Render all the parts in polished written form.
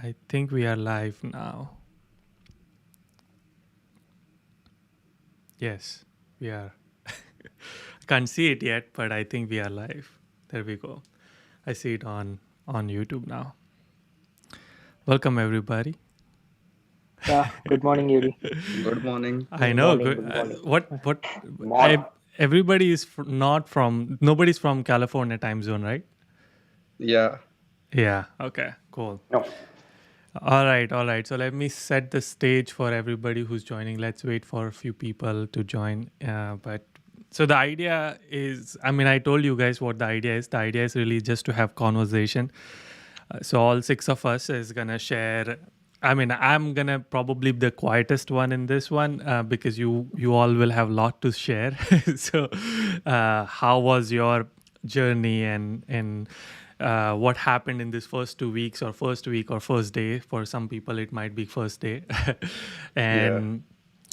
I think we are live now. Yes, we are. Can't see it yet, but I think we are live. There we go. I see it on YouTube now. Welcome everybody. Yeah, good morning, Yudi. Good morning. I Good know. morning, Good. good morning. What? Morning. Everybody is not from. Nobody's from California time zone, right? Yeah. Yeah. Okay. Cool. No. All right. So let me set the stage for everybody who's joining. Let's wait for a few people to join. But so the idea is, I told you guys what the idea is. The idea is really just to have conversation. So all six of us is gonna share. I'm gonna probably be the quietest one in this one because you all will have a lot to share. So, how was your journey and what happened in this first 2 weeks or first week or first day? For some people, it might be first day, and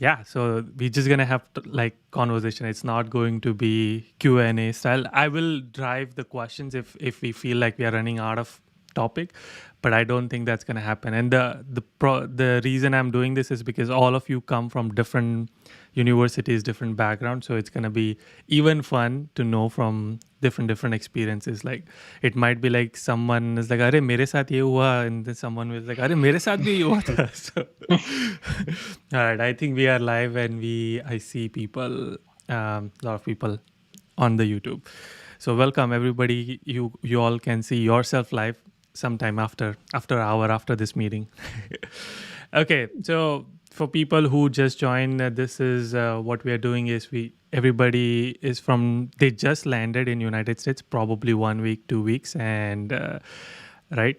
yeah. So we're just gonna have like conversation. It's not going to be Q&A style. I will drive the questions if we feel like we are running out of topic, but I don't think that's going to happen. And the reason I'm doing this is because all of you come from different universities, different backgrounds, so it's going to be even fun to know from different experiences. Like it might be like someone is like अरे मेरे साथ ये हुआ, and then someone was like अरे मेरे साथ भी ये हुआ था. So all right, I think we are live and I see people, a lot of people on the YouTube. So welcome everybody. You all can see yourself live sometime after hour after this meeting. Okay, so for people who just joined, this is what we are doing is everybody is they just landed in United States, probably 1 week, 2 weeks, and right,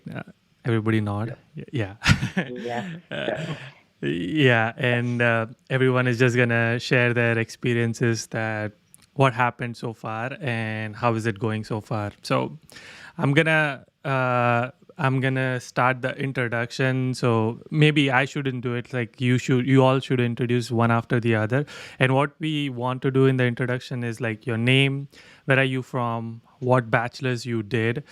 everybody nod. Yeah. Yeah. Yeah, and everyone is just gonna share their experiences, that what happened so far and how is it going so far. So I'm gonna start the introduction. So maybe I shouldn't do it. Like you all should introduce one after the other. And what we want to do in the introduction is like your name, where are you from, what bachelor's you did,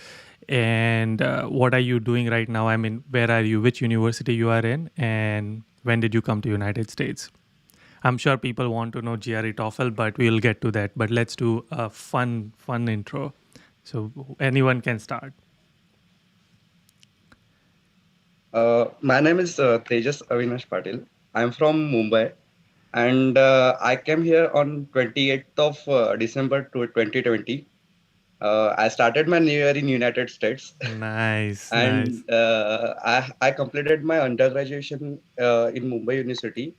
and what are you doing right now. Where are you, which university you are in, and when did you come to United States. I'm sure people want to know GRE TOEFL, but we'll get to that. But let's do a fun intro. So anyone can start. My name is Tejas Avinash Patil. I'm from Mumbai, and I came here on 28th of December 2020. I started my new year in United States. Nice. And I completed my undergraduate in Mumbai University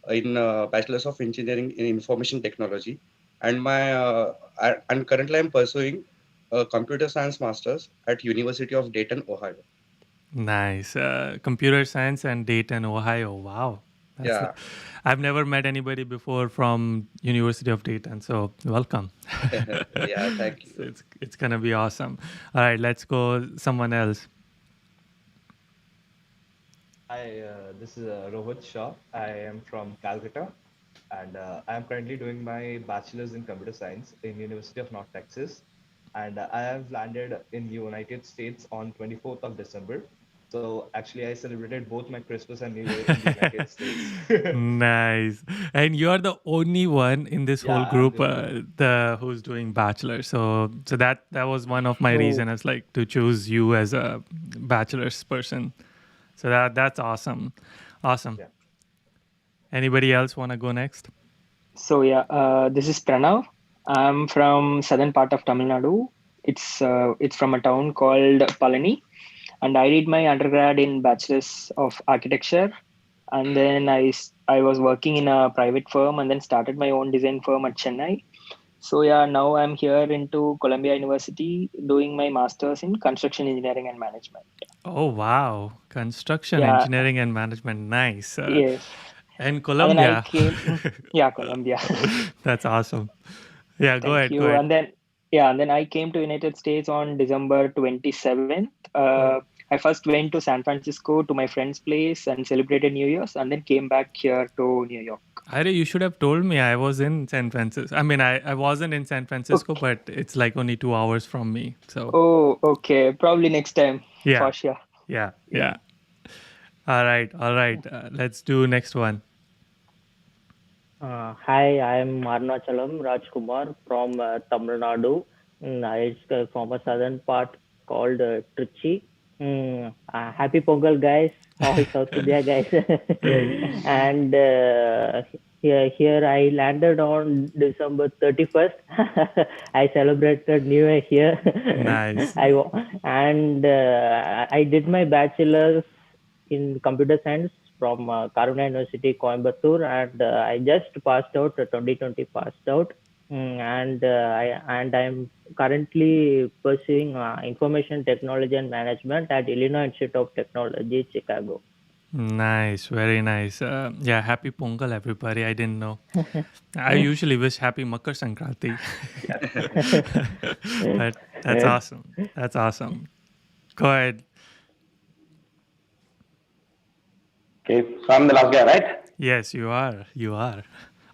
in Bachelor's of Engineering in Information Technology, and and currently I'm pursuing a Computer Science Masters at University of Dayton, Ohio. Nice. Computer science and Dayton, Ohio. Wow. Yeah. I've never met anybody before from University of Dayton, so welcome. Yeah, thank you. So it's gonna be awesome. All right, let's go. Someone else. Hi, this is Rohit Shah. I am from Calcutta, and I am currently doing my bachelor's in computer science in University of North Texas, and I have landed in the United States on 24th of December. So actually, I celebrated both my Christmas and New Year in the United States. Nice. And you're the only one in this whole Yeah, group I'm the who's doing bachelor. So that was one of my reasons, like to choose you as a bachelor's person. So that's awesome. Awesome. Yeah. Anybody else want to go next? So yeah, this is Pranav. I'm from southern part of Tamil Nadu. It's from a town called Palani, and I did my undergrad in Bachelor's of Architecture, and then I was working in a private firm, and then started my own design firm at Chennai. So yeah, now I'm here into Columbia University doing my master's in construction engineering and management. Oh, wow. Construction Yeah, engineering and management. Nice. yes. And And then I Colombia. came, yeah, Columbia. That's awesome. Yeah, go Thank ahead. you. And then I came to United States on December 27th. I first went to San Francisco to my friend's place and celebrated New Year's, and then came back here to New York. Ari, you should have told me. I was in San Francisco. I wasn't in San Francisco, Okay. but it's like only 2 hours from me. So Oh, okay. Probably next time, yeah, for sure. yeah. All right. Let's do next one. Hi, I am Arnachalam Rajkumar from Tamil Nadu. It's from a southern part called Trichy. Happy Pongal, guys! All South India guys. And here I landed on December 31st. I celebrated New Year here. Nice. I did my bachelor's in computer science from Karuna University, Coimbatore, and I just passed out, 2020 passed out, and I'm currently pursuing information technology and management at Illinois Institute of Technology, Chicago. Nice, very nice. Yeah, happy Pongal, everybody. I didn't know. I usually wish happy Makar Sankranti. But that's awesome. That's awesome. Go ahead. Okay, so I'm the last guy, right? Yes, you are. You are.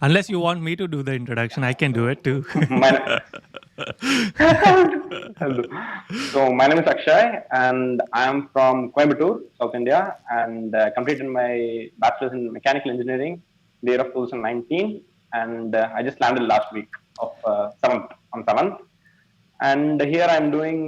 Unless you want me to do the introduction, I can do it too. So my name is Akshay, and I am from Coimbatore, South India, and completed my bachelor's in mechanical engineering in the year of 2019, and I just landed last week of 7th, and here I'm doing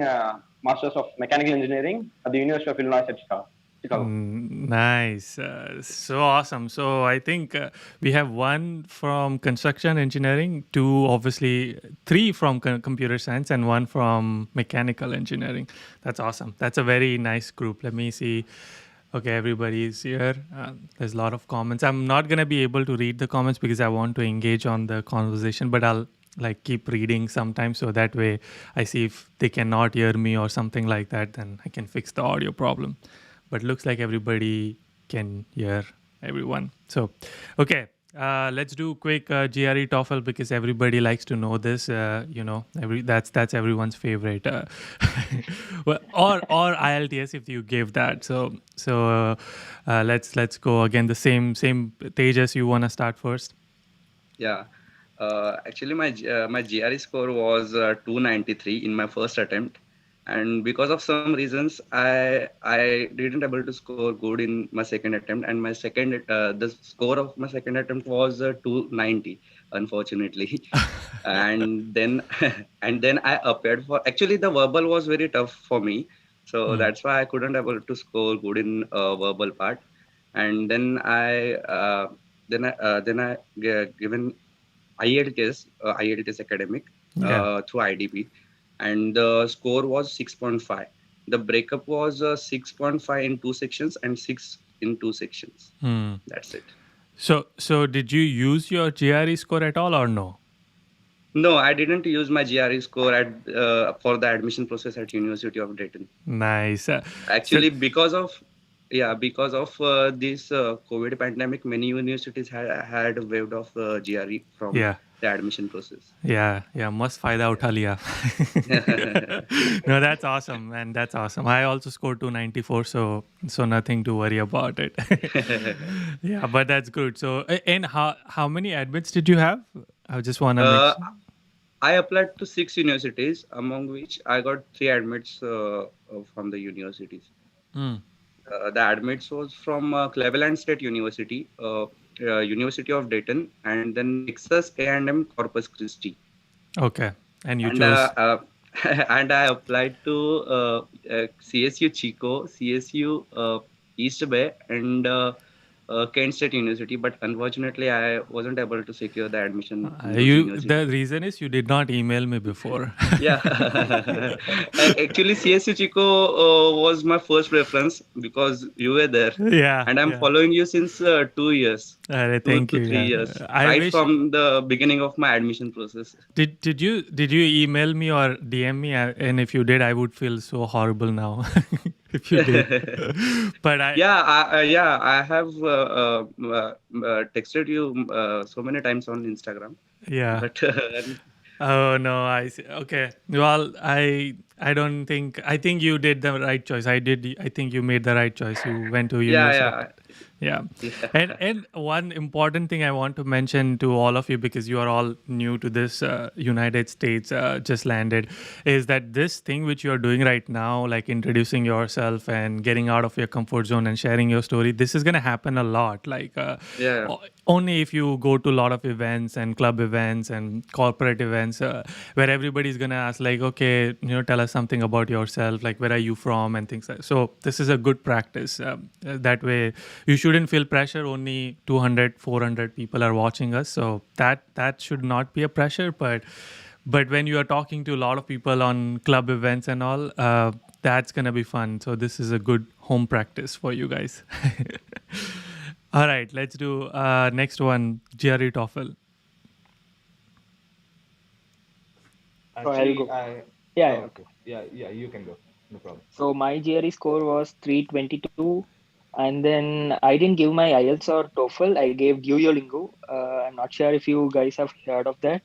masters of mechanical engineering at the University of Illinois at Chicago. Nice. So awesome. So I think we have one from construction engineering, two, obviously, three from computer science, and one from mechanical engineering. That's awesome. That's a very nice group. Let me see. Okay, everybody is here. There's a lot of comments. I'm not going to be able to read the comments because I want to engage on the conversation, but I'll keep reading sometimes, so that way I see if they cannot hear me or something like that, then I can fix the audio problem. But looks like everybody can hear everyone. So, okay, let's do quick GRE TOEFL because everybody likes to know this. That's everyone's favorite. Well, or IELTS if you give that. So let's go again. The same Tejas, you wanna start first? Yeah. Actually, my GRE score was 293 in my first attempt. And because of some reasons, I didn't able to score good in my second attempt, and my the score of my second attempt was 290, unfortunately. And then I appeared for. Actually, the verbal was very tough for me, so that's why I couldn't able to score good in verbal part. And then I given IELTS academic through IDP. And the score was 6.5. The breakup was 6.5 in two sections and 6 in two sections. That's it. So did you use your GRE score at all or no? No, I didn't use my GRE score for the admission process at University of Dayton. Nice. Actually, because of this COVID pandemic, many universities had waived off GRE from the admission process. Yeah, must fayda utha liya. No, that's awesome, man. That's awesome. I also scored 294, so nothing to worry about it. Yeah, but that's good. So, and how many admits did you have? I just want to make sure. I applied to 6 universities, among which I got 3 admits from the universities. The admits was from Cleveland State University, University of Dayton, and then Texas A&M Corpus Christi. Okay, and you chose. And I applied to CSU Chico, CSU East Bay, and Kent State University, but unfortunately, I wasn't able to secure the admission. The reason is you did not email me before. Yeah, actually, CSU Chico was my first preference because you were there. Yeah, and I'm following you since 2 years. Thank you. 3 years, right from the beginning of my admission process. Did you email me or DM me? And if you did, I would feel so horrible now. If you did, but I have texted you so many times on Instagram. Yeah. But oh no, I see. Okay. Well, I think you did the right choice. I think you made the right choice. You went to university. Yeah. And one important thing I want to mention to all of you, because you are all new to this United States, just landed, is that this thing which you are doing right now, like introducing yourself and getting out of your comfort zone and sharing your story, this is going to happen a lot. Like Yeah. only if you go to a lot of events and club events and corporate events where everybody's going to ask like, okay, tell us something about yourself, like where are you from and things like that. So this is a good practice. That way you shouldn't feel pressure. Only 200, 400 people are watching us, so that should not be a pressure. But when you are talking to a lot of people on club events and all, that's gonna be fun. So this is a good home practice for you guys. All right, let's do next one, Jerry Toffel. So I'll Actually, go. I. Yeah, Oh, yeah. okay. Yeah, you can go. No problem. So my GRE score was 322, and then I didn't give my IELTS or TOEFL. I gave Duolingo. I'm not sure if you guys have heard of that.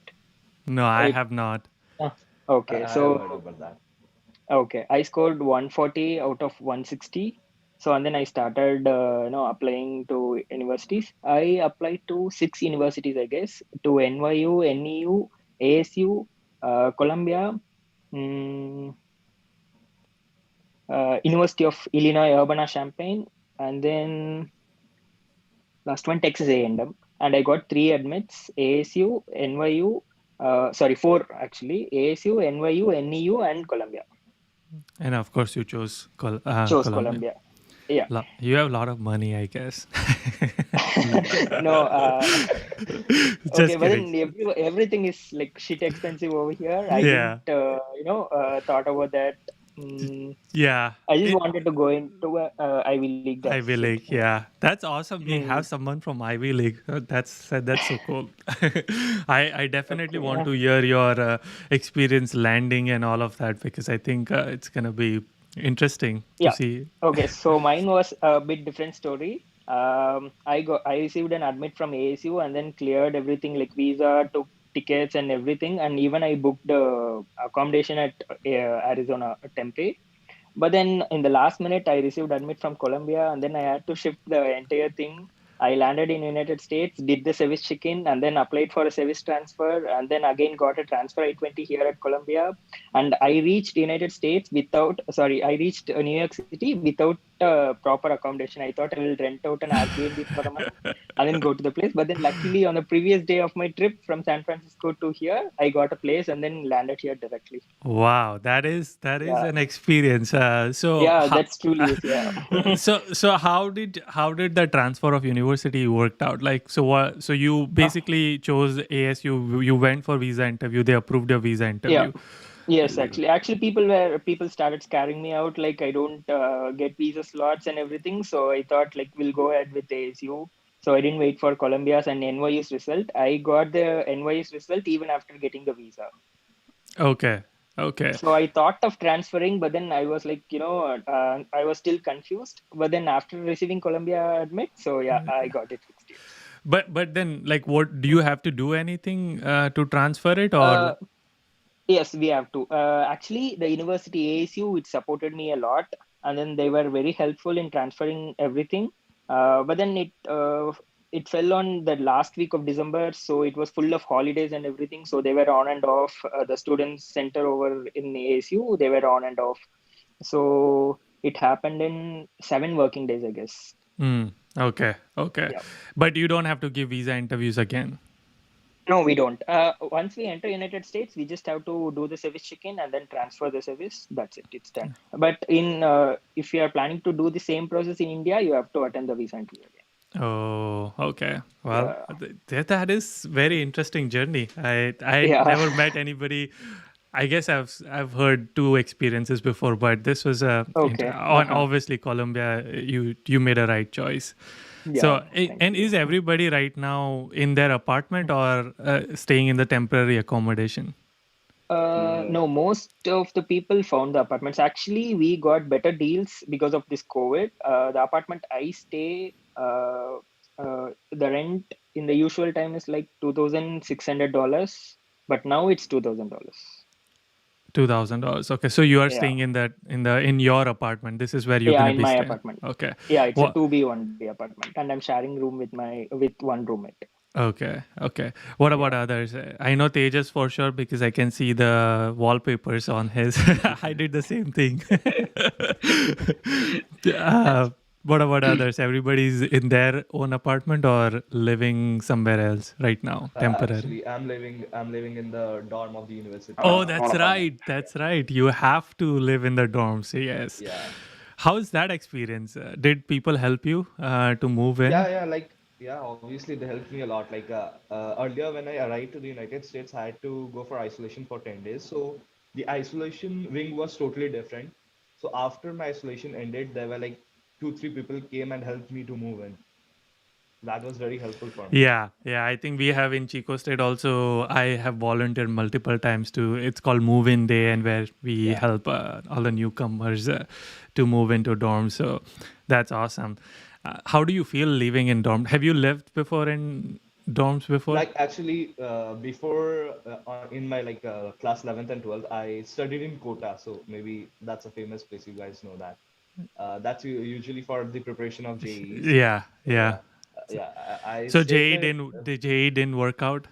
No, I It, have not. okay, I have heard so about that. okay, I scored 140 out of 160. So and then I started, applying to universities. I applied to 6 universities, I guess, to NYU, NEU, ASU, Columbia, mm, University of Illinois Urbana-Champaign, and then last one Texas A&M. And I got 3 admits: ASU, NYU, sorry, 4 actually: ASU, NYU, NEU, and Columbia. And of course, you chose Chose Colombia. Columbia. Yeah. You have a lot of money, I guess. No. Okay, Just but kidding. then everything is like shit expensive over here. I didn't, Yeah, thought about that. Mm, yeah. I just wanted to go into Ivy League. That's Ivy it. League, yeah, that's awesome. We Mm, have someone from Ivy League. That's so cool. I definitely okay. want to hear your experience landing and all of that, because I think it's gonna be interesting to Yeah. see. Okay. So mine was a bit different story. I received an admit from ASU and then cleared everything like visa, took tickets and everything, and even I booked accommodation at Arizona Tempe. But then in the last minute, I received admit from Colombia, and then I had to shift the entire thing. I landed in United States, did the service check-in, and then applied for a service transfer, and then again got a transfer I-20 here at Colombia. And I reached United States I reached New York City without proper accommodation. I thought I will rent out an Airbnb for a month and then go to the place. But then luckily on the previous day of my trip from San Francisco to here, I got a place and then landed here directly. Wow, that is Yeah. an experience. Yeah, that's truly is. Yeah. So how did the transfer of university worked out? Like, so what? So you basically chose ASU. You went for visa interview. They approved your visa Yeah. interview. Yes, actually, people started scaring me out. Like I don't get visa slots and everything. So I thought like we'll go ahead with ASU. So I didn't wait for Columbia's and NYU's result. I got the NYU's result even after getting the visa. Okay, okay. So I thought of transferring, but then I was like, I was still confused. But then after receiving Columbia admit, so yeah, I got it fixed. But then, like, what do you have to do anything to transfer it, Uh, or? Yes, we have to. Actually, the university ASU, it supported me a lot, and then they were very helpful in transferring everything. But then it fell on the last week of December, so it was full of holidays and everything. So they were on and off. The students center over in ASU, they were on and off. So it happened in 7 working days, I guess. Okay, okay. Yeah. But you don't have to give visa interviews again. No, we don't. Once we enter United States, we just have to do the service check-in and then transfer the service. That's it. It's done. But if you are planning to do the same process in India, you have to attend the visa interview again. Oh, okay. Well, Yeah. that is very interesting journey. I Yeah. never met anybody. I guess I've heard two experiences before, but this was Okay. on obviously Colombia. You made a right choice. Yeah. So, Thank and you. is everybody right now in their apartment or staying in the temporary accommodation? No. No, most of the people found the apartments. Actually, we got better deals because of this COVID. The apartment I stay, the rent in the usual time is like $2,600, but now it's $2,000. $2,000. Okay, so you are Yeah. staying in your apartment. This is where you're Yeah, gonna in be my staying. apartment. Okay. Yeah, it's a What? 2B 1B apartment, and I'm sharing room with one roommate. Okay. What about others? I know Tejas for sure because I can see the wallpapers on his. I did the same thing. uh, what about others? Everybody's in their own apartment or living somewhere else right now, temporary? Actually, I'm living in the dorm of the university. Oh, Own that's apartment. right. That's right. You have to live in the dorms. Yes. Yeah. How's that experience? Did people help you to move in? Yeah, obviously they helped me a lot. Earlier when I arrived to the United States, I had to go for isolation for 10 days. So the isolation wing was totally different. So after my isolation ended, there were like 2, 3 people came and helped me to move in. That was very helpful for me. Yeah. I think we have in Chico State also. I have volunteered multiple times to. It's called Move In Day, and where we Yeah. help all the newcomers to move into dorms. So that's awesome. How do you feel living in dorm? Have you lived before in dorms before? Like actually, before in my class 11th and 12th, I studied in Kota. So maybe that's a famous place. You guys know that. That's usually for the preparation of JEs. Yeah. So I So stayed JE there. didn't work out.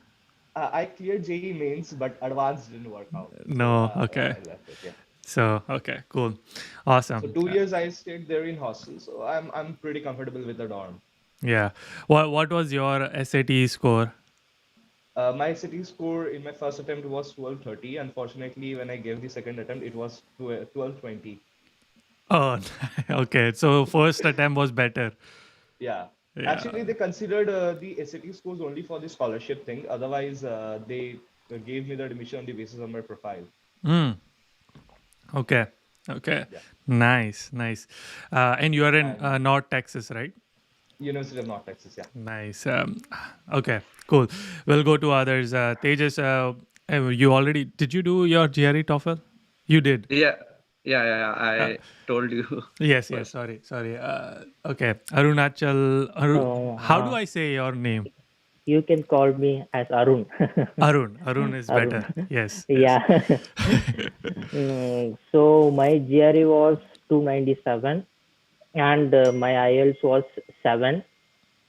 I cleared JE mains, but advanced didn't work out. So No. Okay. I left it. Yeah. So okay, cool, So awesome. 2 years I stayed there in hostel. So I'm pretty comfortable with the dorm. Yeah. What was your SAT score? My city score in my first attempt was 1230. Unfortunately, when I gave the second attempt, it was 1220. Oh, okay. So first attempt was better. Yeah. Yeah. Actually, they considered the SAT scores only for the scholarship thing. Otherwise, they gave me the admission on the basis of my profile. Hmm. Okay. Yeah. Nice. And you are in And North Texas, right? University of North Texas. Yeah. Nice. Okay. Cool. We'll go to others. Tejas, you already did you do your GRE TOEFL? You did. Yeah. Uh, I told you yes. first. Sorry. Okay. Arunachal. So, How do I say your name? you can call me as Arun. Arun is better. Arun. Yes. Yeah. So my GRE was 297 and my IELTS was 7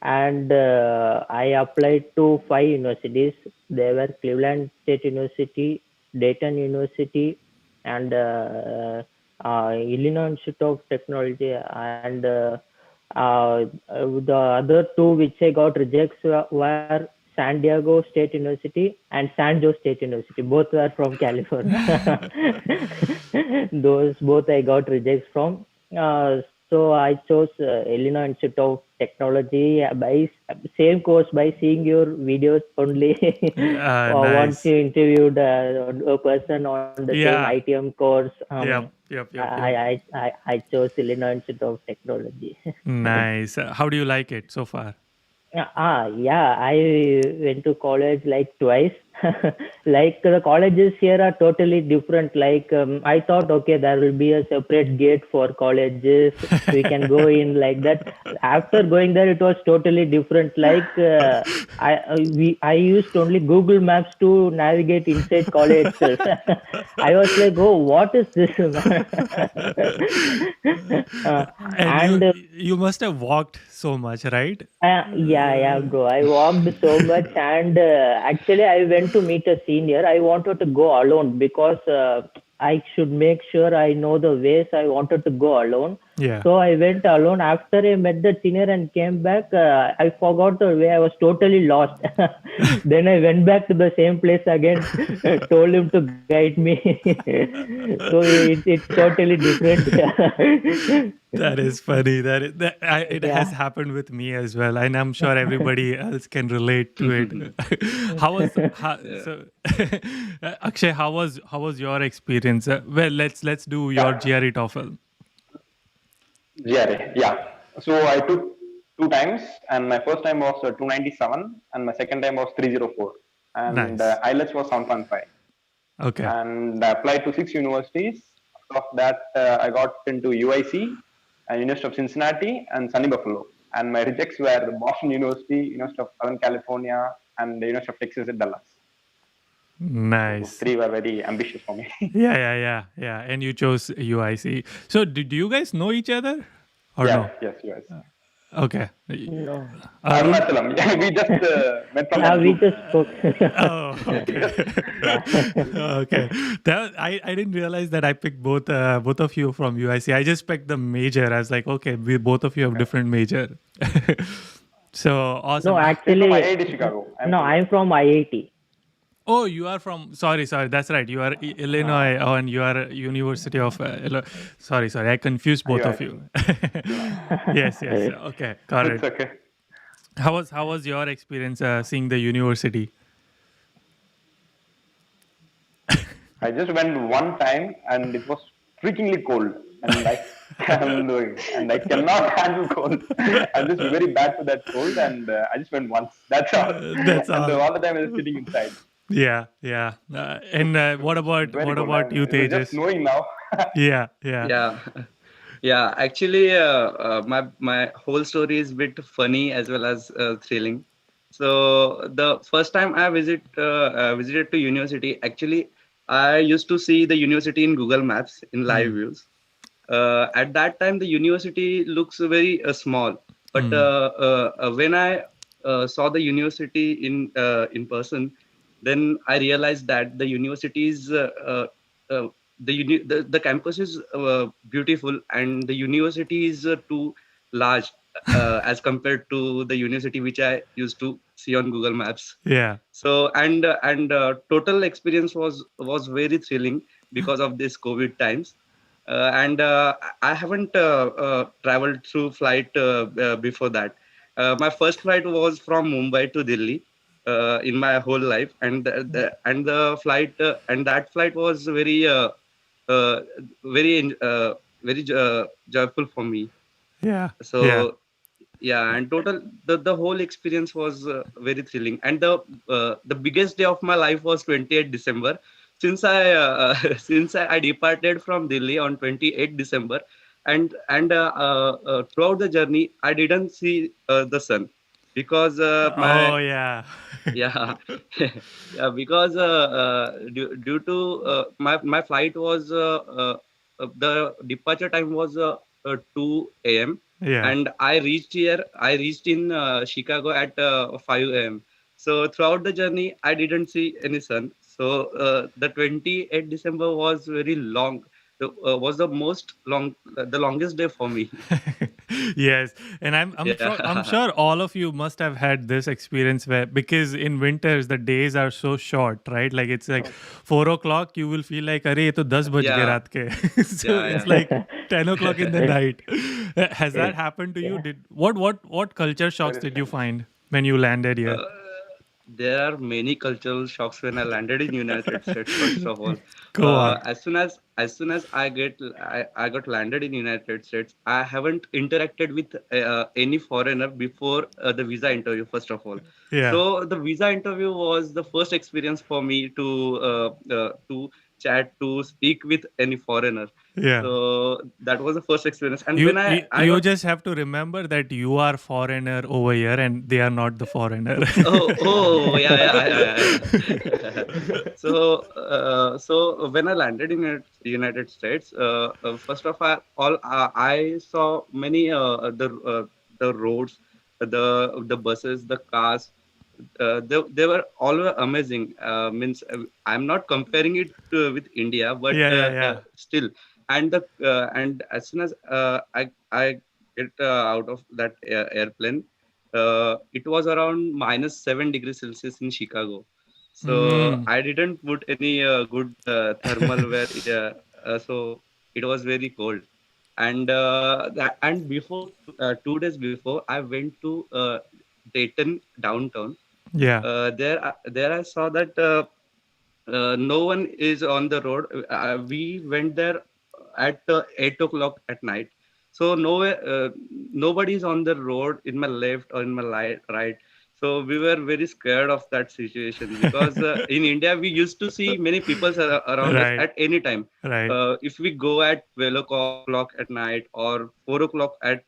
and I applied to 5 universities. They were Cleveland State University, Dayton University, and Illinois Institute of Technology, and the other two which I got rejects were San Diego State University and San Jose State University. Both were from California. Those both I got rejects from. So I chose Illinois Institute of Technology by same course by seeing your videos only. Once Nice. you interviewed a person on the same Yeah. ITM course, Yep. I chose Illinois Institute of Technology. Nice. How do you like it so far? Yeah, I went to college like twice. Like the colleges here are totally different. Like I thought, okay, there will be a separate gate for colleges. We can go in like that. After going there, it was totally different. Like I used only Google Maps to navigate inside college itself. I was like, oh, what is this? And And you must have walked so much, right? yeah, bro. I walked so much, and actually, I went to meet a senior. I wanted to go alone because I should make sure I know the ways. I wanted to go alone. Yeah. So I went alone. After I met the senior and came back, I forgot the way. I was totally lost. Then I went back to the same place again, told him to guide me. So it's totally different. That is funny. It has Yeah. happened with me as well, and I'm sure everybody else can relate to it. Yeah. So Akshay? How was your experience? Well, let's do your Yeah, GRE TOEFL. GRA. Yeah. So I took two times, and my first time was 297, and my second time was 304, and Nice. IELTS was 7.5. Okay. And I applied to 6 universities. Of that, I got into UIC, University of Cincinnati, and Sunny Buffalo. And my rejects were Boston University, University of Southern California, and the University of Texas at Dallas. Nice. Three were very ambitious for me. Yeah. And you chose UIC. So did you guys know each other or no? Yes, yes. Okay. No. Arun? Arunachalam. Yeah, we just met from Yeah, that we group. just spoke. Oh, okay. Okay. I didn't realize that I picked both of you from UIC. I just picked the major. I was like, okay, we both of you have different major. So awesome. No, He's from actually, IIT Chicago. I'm from IIT. Oh, you are from. Sorry. That's right. You are Illinois, and you are University of. Sorry. I confused both of you. Yes. Okay, got It's it. okay. How was your experience seeing the university? I just went one time and it was freakingly cold. And I cannot handle cold. I'm just very bad for that cold, and I just went once. That's all. That's And all. all the time I was sitting inside. Yeah. And what about Very cold. And you, it was just Tejas? snowing now. Yeah. Yeah. Yeah, actually, my whole story is a bit funny as well as thrilling. So the first time I visited to university, actually, I used to see the university in Google Maps in live views. At that time, the university looks very small, but when I saw the university in person, then I realized that the university is uh, the campus is beautiful, and the university is too large as compared to the university which I used to see on Google Maps. Yeah. So total experience was very thrilling because of this COVID times. And I haven't traveled through flight before that. My first flight was from Mumbai to Delhi in my whole life, and the flight and that flight was uh, very joyful for me. Yeah. So yeah, and the whole experience was very thrilling, and the biggest day of my life was 28th December, since I departed from Delhi on 28th December, and throughout the journey I didn't see the sun because Oh my yeah. yeah yeah, because due to my flight was the departure time was 2 a.m. Yeah. and I reached in Chicago at 5 a.m. So throughout the journey I didn't see any sun. So the 28th December was very long. Was the longest day for me. Yes, and I'm Yeah. sure all of you must have had this experience where, because in winters the days are so short, right? Like it's like 4 o'clock, you will feel like, "Arey, ye to 10 baj gaye Yeah. raat ke." So Yeah. it's like 10 o'clock in the night. Has that happened to you? What culture shocks Very did you strange. find when you landed here? Uh, there are many cultural shocks when I landed in United States. First of all, Go on. as soon as I got landed in United States, I haven't interacted with any foreigner before the visa interview. First of all, Yeah. so the visa interview was the first experience for me to chat, to speak with any foreigner. Yeah. So that was the first experience, and You, when I you I you got just have to remember that you are foreigner over here and they are not the foreigner. yeah. So when I landed in the United States, first of all, I saw many the roads, the buses, the cars. They were all were amazing. Means I'm not comparing it with India, but Yeah. still, and as soon as I get out of that airplane, it was around -7 degrees Celsius in Chicago. So Mm. I didn't put any good thermal wear, so it was very cold. And before 2 days before, I went to Dayton downtown. Yeah. There I saw that no one is on the road. We went there at 8 o'clock at night. So nobody is on the road in my left or in my right. So we were very scared of that situation because in India we used to see many people around us Right. at any time. Right. If we go at 12 o'clock at night or 4 o'clock at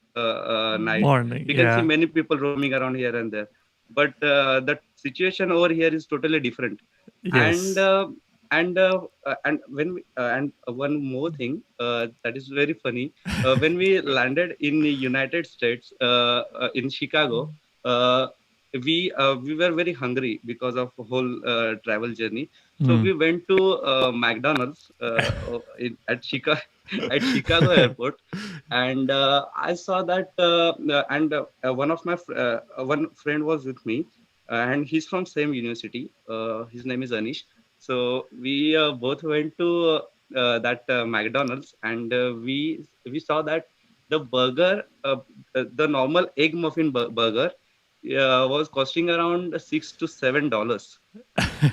night, Morning. we can see Yeah. many people roaming around here and there. But the situation over here is totally different. Yes. And when we, and one more thing that is very funny, when we landed in the United States, in Chicago, uh, we were very hungry because of whole travel journey. So Mm. we went to McDonald's at Chicago at Chicago airport, and I saw that, and one of my one friend was with me, and he's from same university. His name is Anish. So we both went to that McDonald's, and we saw that the burger, the normal egg muffin burger, was costing around $6 to $7.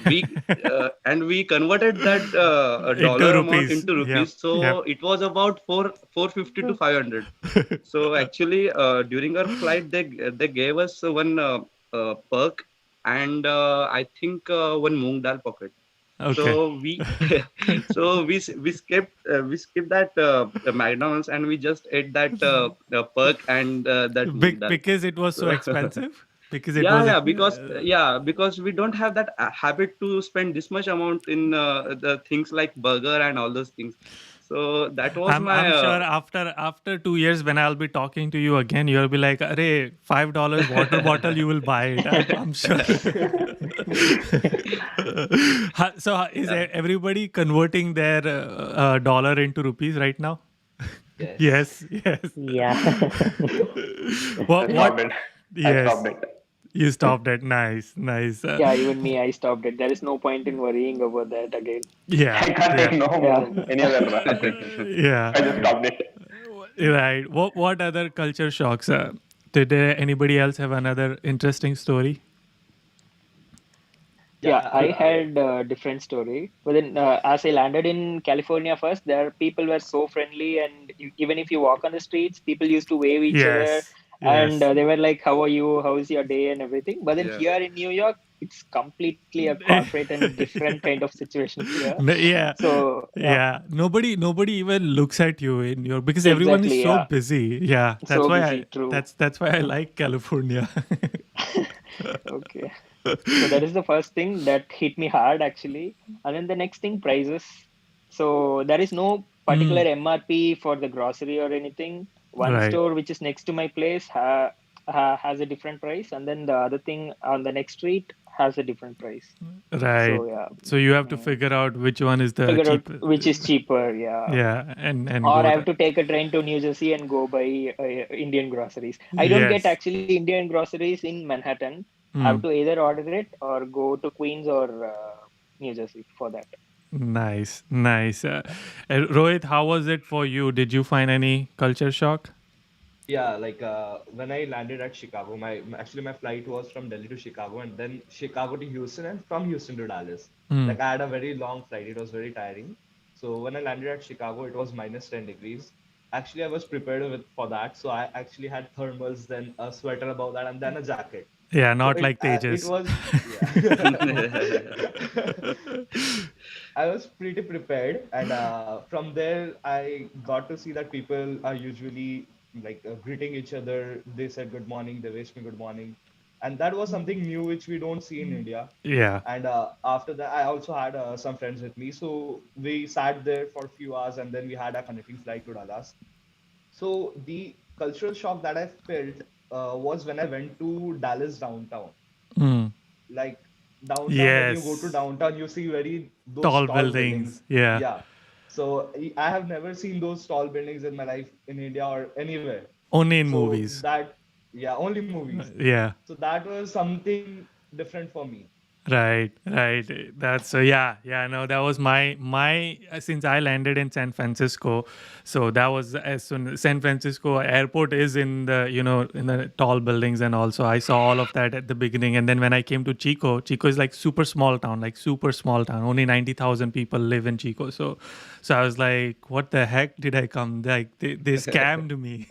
We converted that Into dollar amount rupees. into Yep. rupees, so Yep. it was about 450 to 500. So actually, during our flight, they gave us one perk, and I think one moong dal pocket. Okay. So we we skipped that the McDonald's, and we just ate that perk and that moong dal. Because it was so expensive. Because it Yeah, was. because we don't have that habit to spend this much amount in the things like burger and all those things. So that was my I'm sure after 2 years when I'll be talking to you again, you'll be like, "Arey, $5 water bottle, you will buy it." I'm sure. So is everybody converting their dollar into rupees right now? Yes. Yes. Yeah. What? I What? stopped it. I Yes. stopped it. You stopped it. Nice. Nice. Yeah, even me, I stopped it. There is no point in worrying about that again. Yeah. I can't take no Yeah. any other thing. Yeah. I just stopped it. Right. What other culture shocks? Did anybody else have another interesting story? Yeah, I had a different story. But then, as I landed in California first, there people were so friendly, and even if you walk on the streets, people used to wave each other, Yes. and Yes. they were like, "How are you? How is your day?" and everything. But then Yeah. here in New York, it's completely a corporate and different kind of situation here. Yeah. So Yeah. Nobody even looks at you in your because everyone is exactly, so yeah, busy. Yeah. That's so why busy. True. that's why I like California. Okay. So that is the first thing that hit me hard actually. And then the next thing, prices. So there is no particular Mm. MRP for the grocery or anything. One Right. store which is next to my place has a different price, and then the other thing on the next street has a different price. Right. So yeah, So you have to figure out which one is the figure out cheapest. which is cheaper. Yeah. Yeah, and Or go I have there. to take a train to New Jersey and go buy Indian groceries. I don't get Yes. actually Indian groceries in Manhattan. I have Mm. to either order it or go to Queens or New Jersey for that. Nice, nice. Rohit, how was it for you? Did you find any culture shock? Yeah, like when I landed at Chicago, actually my flight was from Delhi to Chicago and then Chicago to Houston and from Houston to Dallas. Mm. Like I had a very long flight. It was very tiring. So when I landed at Chicago, it was minus 10 degrees. Actually, I was prepared for that. So I actually had thermals, then a sweater above that, and then a jacket. Yeah, So not like it Tejas. was, yeah. I was pretty prepared, and from there I got to see that people are usually like greeting each other. They said good morning, they wished me good morning, and that was something new which we don't see in India. Yeah. And after that, I also had some friends with me, so we sat there for a few hours, and then we had a connecting flight to Dallas. So the cultural shock that I felt was when I went to Dallas downtown. Mm. Like downtown, when you go to Yes. downtown, you see those Tall tall buildings. buildings. Yeah. Yeah. So I have never seen those tall buildings in my life in India or anywhere. Only in So movies. that, yeah, only movies. Yeah. So that was something different for me. Right, right. That's yeah. No, that was my since I landed in San Francisco, so that was as soon San Francisco airport is in the in the tall buildings, and also I saw all of that at the beginning. And then when I came to Chico is like super small town, like super small town. Only 90,000 people live in Chico. So I was like, what the heck did I come? Like they scammed me.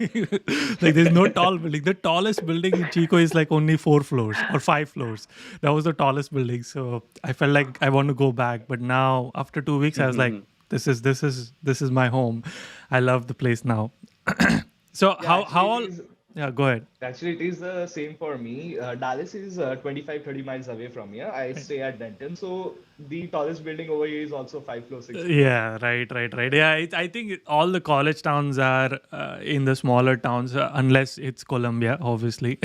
Like there's no tall building. The tallest building in Chico is like only 4 floors or 5 floors. That was the tallest building. So I felt like I want to go back. But now after 2 weeks, I was like, this is my home. I love the place now. So Yeah, how actually, all? Yeah, go ahead. Actually, it is the same for me. Dallas is 25-30 miles away from here. I stay at Denton, so the tallest building over here is also 5 floors, 6 floors. Yeah, right. Yeah, I think all the college towns are in the smaller towns, unless it's Columbia, obviously.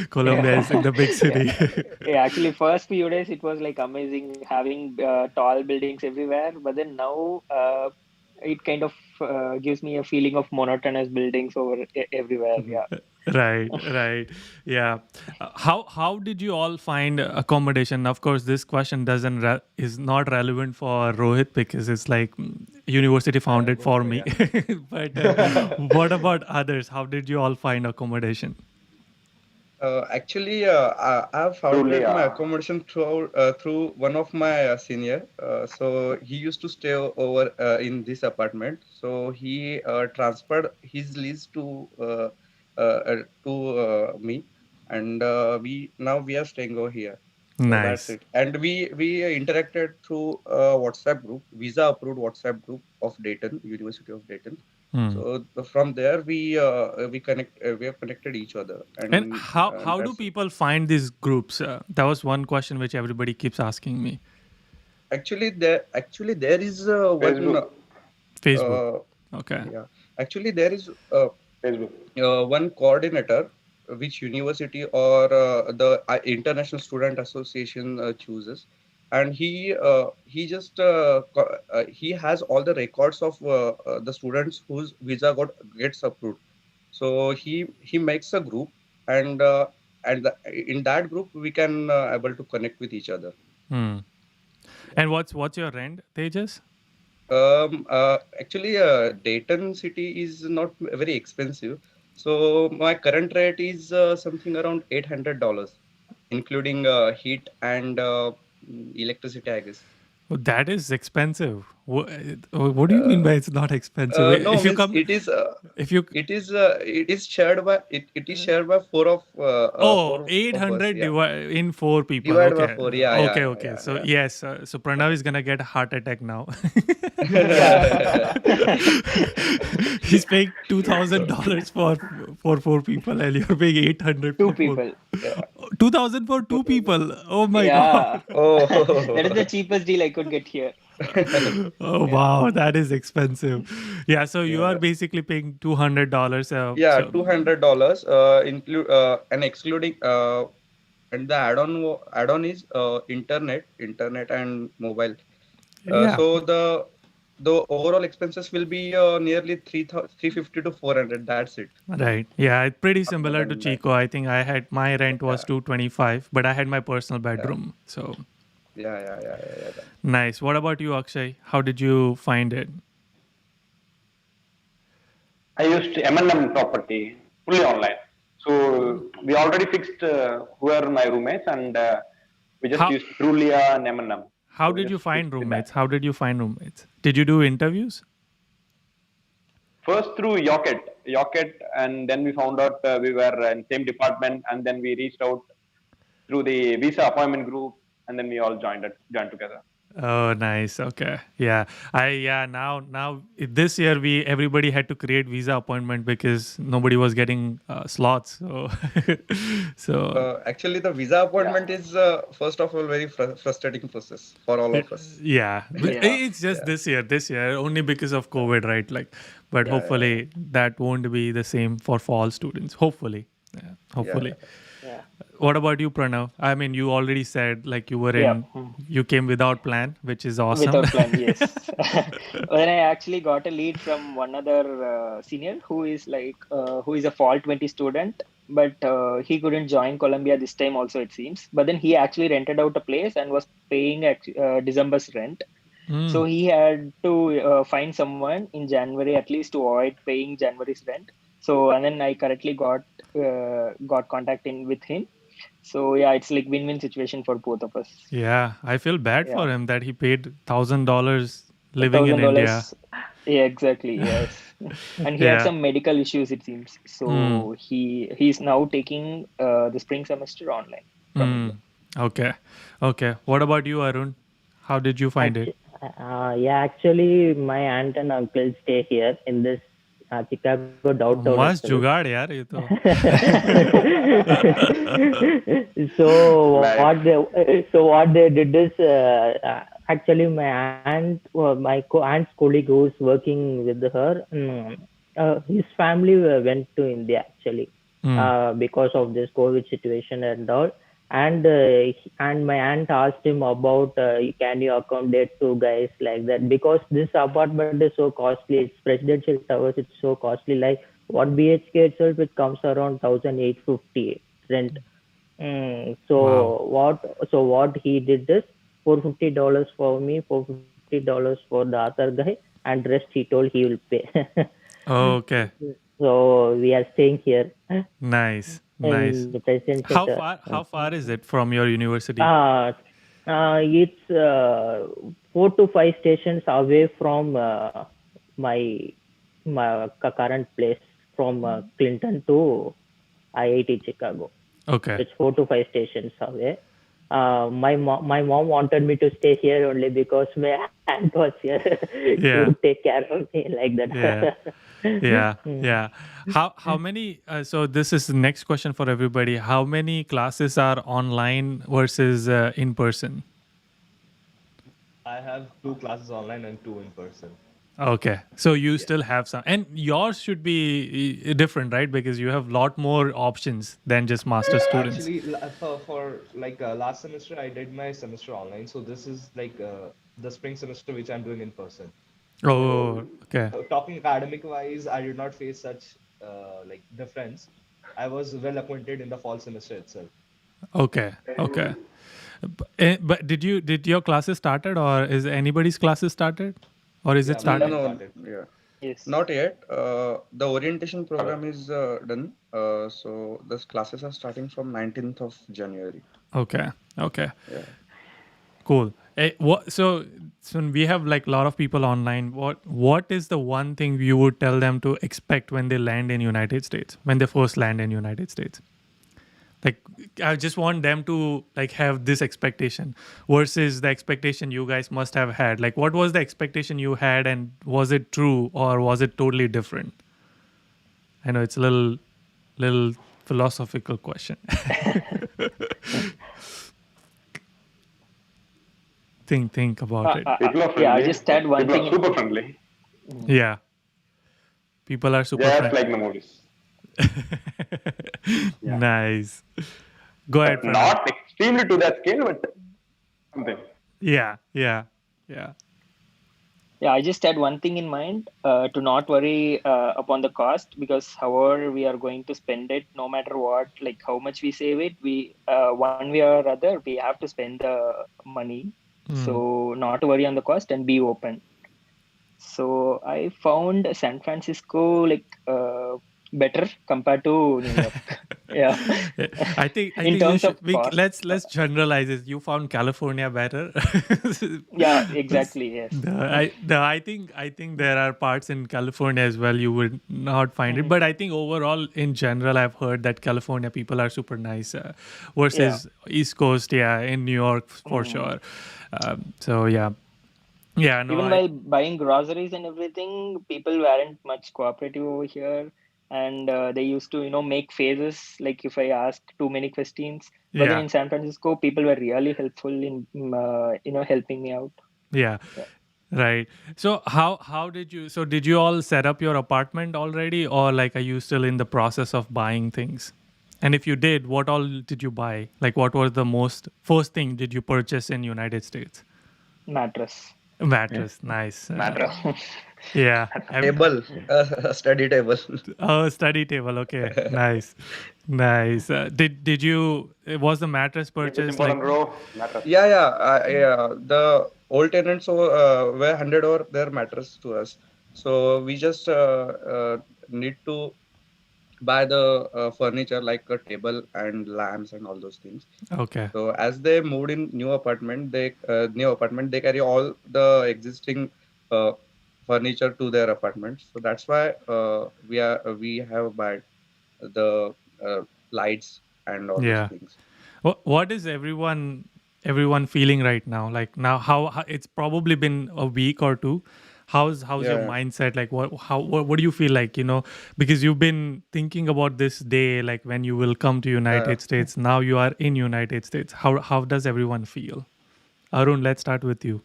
Columbia is in the big Yeah. city. Yeah, actually, first few days it was like amazing having tall buildings everywhere, but then now it kind of gives me a feeling of monotonous buildings over everywhere. Yeah. Right. Yeah. How did you all find accommodation? Of course, this question doesn't is not relevant for Rohit because it's like university I founded hope for so, me. yeah. But what about others? How did you all find accommodation? Actually, I have Truly, founded my accommodation through one of my senior. So he used to stay over in this apartment. So he transferred his lease to me, and we are staying over here. So that's Nice. it. And we interacted through WhatsApp group, visa approved WhatsApp group of Dayton, University of Dayton. Hmm. So from there we have connected each other, And and how do that's it. people find these groups? That was one question which everybody keeps asking me. Actually there is one Facebook, Facebook. uh, Okay. yeah actually there is Facebook. one coordinator which university or the international student association chooses, and he has all the records of the students whose visa gets approved. So he makes a group, and in that group we can able to connect with each other. Hmm. And what's your rent, Tejas? Actually, Dayton city is not very expensive. So my current rate is something around $800, including heat and electricity, I guess. Oh, that is expensive. What do you mean by Uh, it's not expensive? no, If you means come, if you it is shared by oh, four eight of us. hundred Yeah, in four people. divided by Okay. four. Yeah, Okay. yeah, Okay. yeah, So yeah, yes. So Pranav is gonna get a heart attack now. Yeah. He's paying two So thousand dollars for four people, and you're paying 800 Two for four. people. yeah. 2,000 for two people. Oh my god. Yeah. That is the Oh. cheapest deal I could get here. Oh Yeah. wow, that is expensive. Yeah, so you are Yeah. basically paying $200. Yeah, So $200, include and excluding and the add-on is internet and mobile. yeah, So the overall expenses will be nearly 350 to 400. That's it. right. Yeah, it's pretty Not more similar to than that. Chico. I think I had my rent was Yeah, 225, but I had my personal yeah, bedroom. So yeah. nice. What about you, Akshay? How did you find it? I used M&M property fully online. So we already fixed who are my roommates, and we just How used Trulia and M&M. how So we did you just find fixed with that. roommates? How did you find roommates? Did you do interviews? First through Yocket, and then we found out we were in same department, and then we reached out through the visa appointment group, and then we all joined together. Oh, nice. Okay. Yeah. Now this year we everybody had to create visa appointment because nobody was getting slots. So so Actually, the visa Yeah. appointment is first of all very frustrating process for all of us. yeah, Yeah. it's just Yeah, this year only because of yeah, COVID, right? Like, but yeah. hopefully that won't be the same for all students. Hopefully. Yeah, Yeah. hopefully. Yeah. What about you, Pranav? I mean, you already said like Yeah. you came without plan, which is awesome. Without plan, yes. Then I actually got a lead from one other senior who is a fall 20 student, but he couldn't join Columbia this time also it seems. But then he actually rented out a place and was paying December's rent. So Mm, he had to find someone in January at least to avoid paying January's rent. So and then I correctly got contact in with him. So yeah, it's like win-win situation for both of us. yeah, I feel bad Yeah. for him that he paid $1,000 living in thousand India. dollars. Yeah, exactly. Yes, and he had Yeah. some medical issues. It seems Mm, so. He's now taking the spring semester online from India. mm. Okay. Okay. What about you, Arun? How did you find it? Yeah, actually, my aunt and uncle stay here in this Chicago downtown. मस्त actually. जुगाड़ यार ये तो. Nice. So what they did is actually my aunt, aunt's colleague who's working with her, his family went to India actually because of this COVID situation and all. And my aunt asked him about can you accommodate two guys like that, because this apartment is so costly. It's presidential towers. It's so costly. Like one BHK itself, it comes around 1,850 rent. Wow. What he did is $450 for me, $450 for the other guy, and rest he told he will pay. Okay. So we are staying here Nice. Nice. in the presidential. How far is it from your university? It's 4 to 5 stations away from my current place, from Clinton to IIT Chicago. Okay. It's 4 to 5 stations away. My mom wanted me to stay here only because my aunt was here Yeah. to take care of me like that. Yeah. How many? So this is the next question for everybody. How many classes are online versus in person? I have 2 classes online and 2 in person. Okay, so you still have some, and yours should be different, right? Because you have a lot more options than just master students. Actually, for like last semester, I did my semester online. So this is like the spring semester, which I'm doing in person. Oh, okay. Talking academic wise, I did not face such like difference. I was well acquainted in the fall semester itself. Okay. But did your classes started, or is anybody's classes started, or is it Yeah, started? No, started. yeah. Yes. Not yet. The orientation program is done. So the classes are starting from 19th of January. Okay. Yeah. Cool. So we have like a lot of people online. What is the one thing you would tell them to expect when they land in United States, when they first land in United States? Like, I just want them to like have this expectation versus the expectation you guys must have had. Like, what was the expectation you had, and was it true or was it totally different? I know it's a little philosophical question. Think about it. People are friendly. Yeah, I just add one People thing. are super friendly, Yeah. People are super just friendly. like the movies. Yeah. Nice. Go ahead, Pranav. Not extremely to that scale, but something. Yeah. Yeah, I just had one thing in mind, to not worry upon the cost, because however we are going to spend it, no matter what, like how much we save it, we one way or other we have to spend the money. So not to worry on the cost and be open. So I found San Francisco like better compared to New York. Yeah. I think In terms of cost. let's generalize it. You found California better. Yeah, exactly. Yes. I think there are parts in California as well you would not find it, but I think overall in general I've heard that California people are super nice versus East Coast. Yeah, in New York for sure. So yeah. Yeah, no. Even while buying groceries and everything, people weren't much cooperative over here, and they used to make faces like if I ask too many questions. But then Yeah. in San Francisco, people were really helpful in helping me out. Yeah. Right. So did you all set up your apartment already, or like are you still in the process of buying things? And if you did, what all did you buy? Like what was the first thing did you purchase in United States? Mattress. Mattress. Nice. Matter. Yeah. Table, study table. Oh, study table. Okay. Nice. Did you, was the mattress It's purchased important, like, bro. Matter. Yeah. The old tenants were handed over their mattress to us. So we just need to buy the furniture like a table and lamps and all those things. okay. So as they moved in new apartment, they carry all the existing uh, furniture to their apartment. So that's why we have bought the lights and all Yeah. those things. What is everyone feeling right now? Like now, how it's probably been a week or two. how's your mindset? Like what do you feel like, because you've been thinking about this day, like when you will come to United States. Now you are in United States. How does everyone feel? Arun, let's start with you.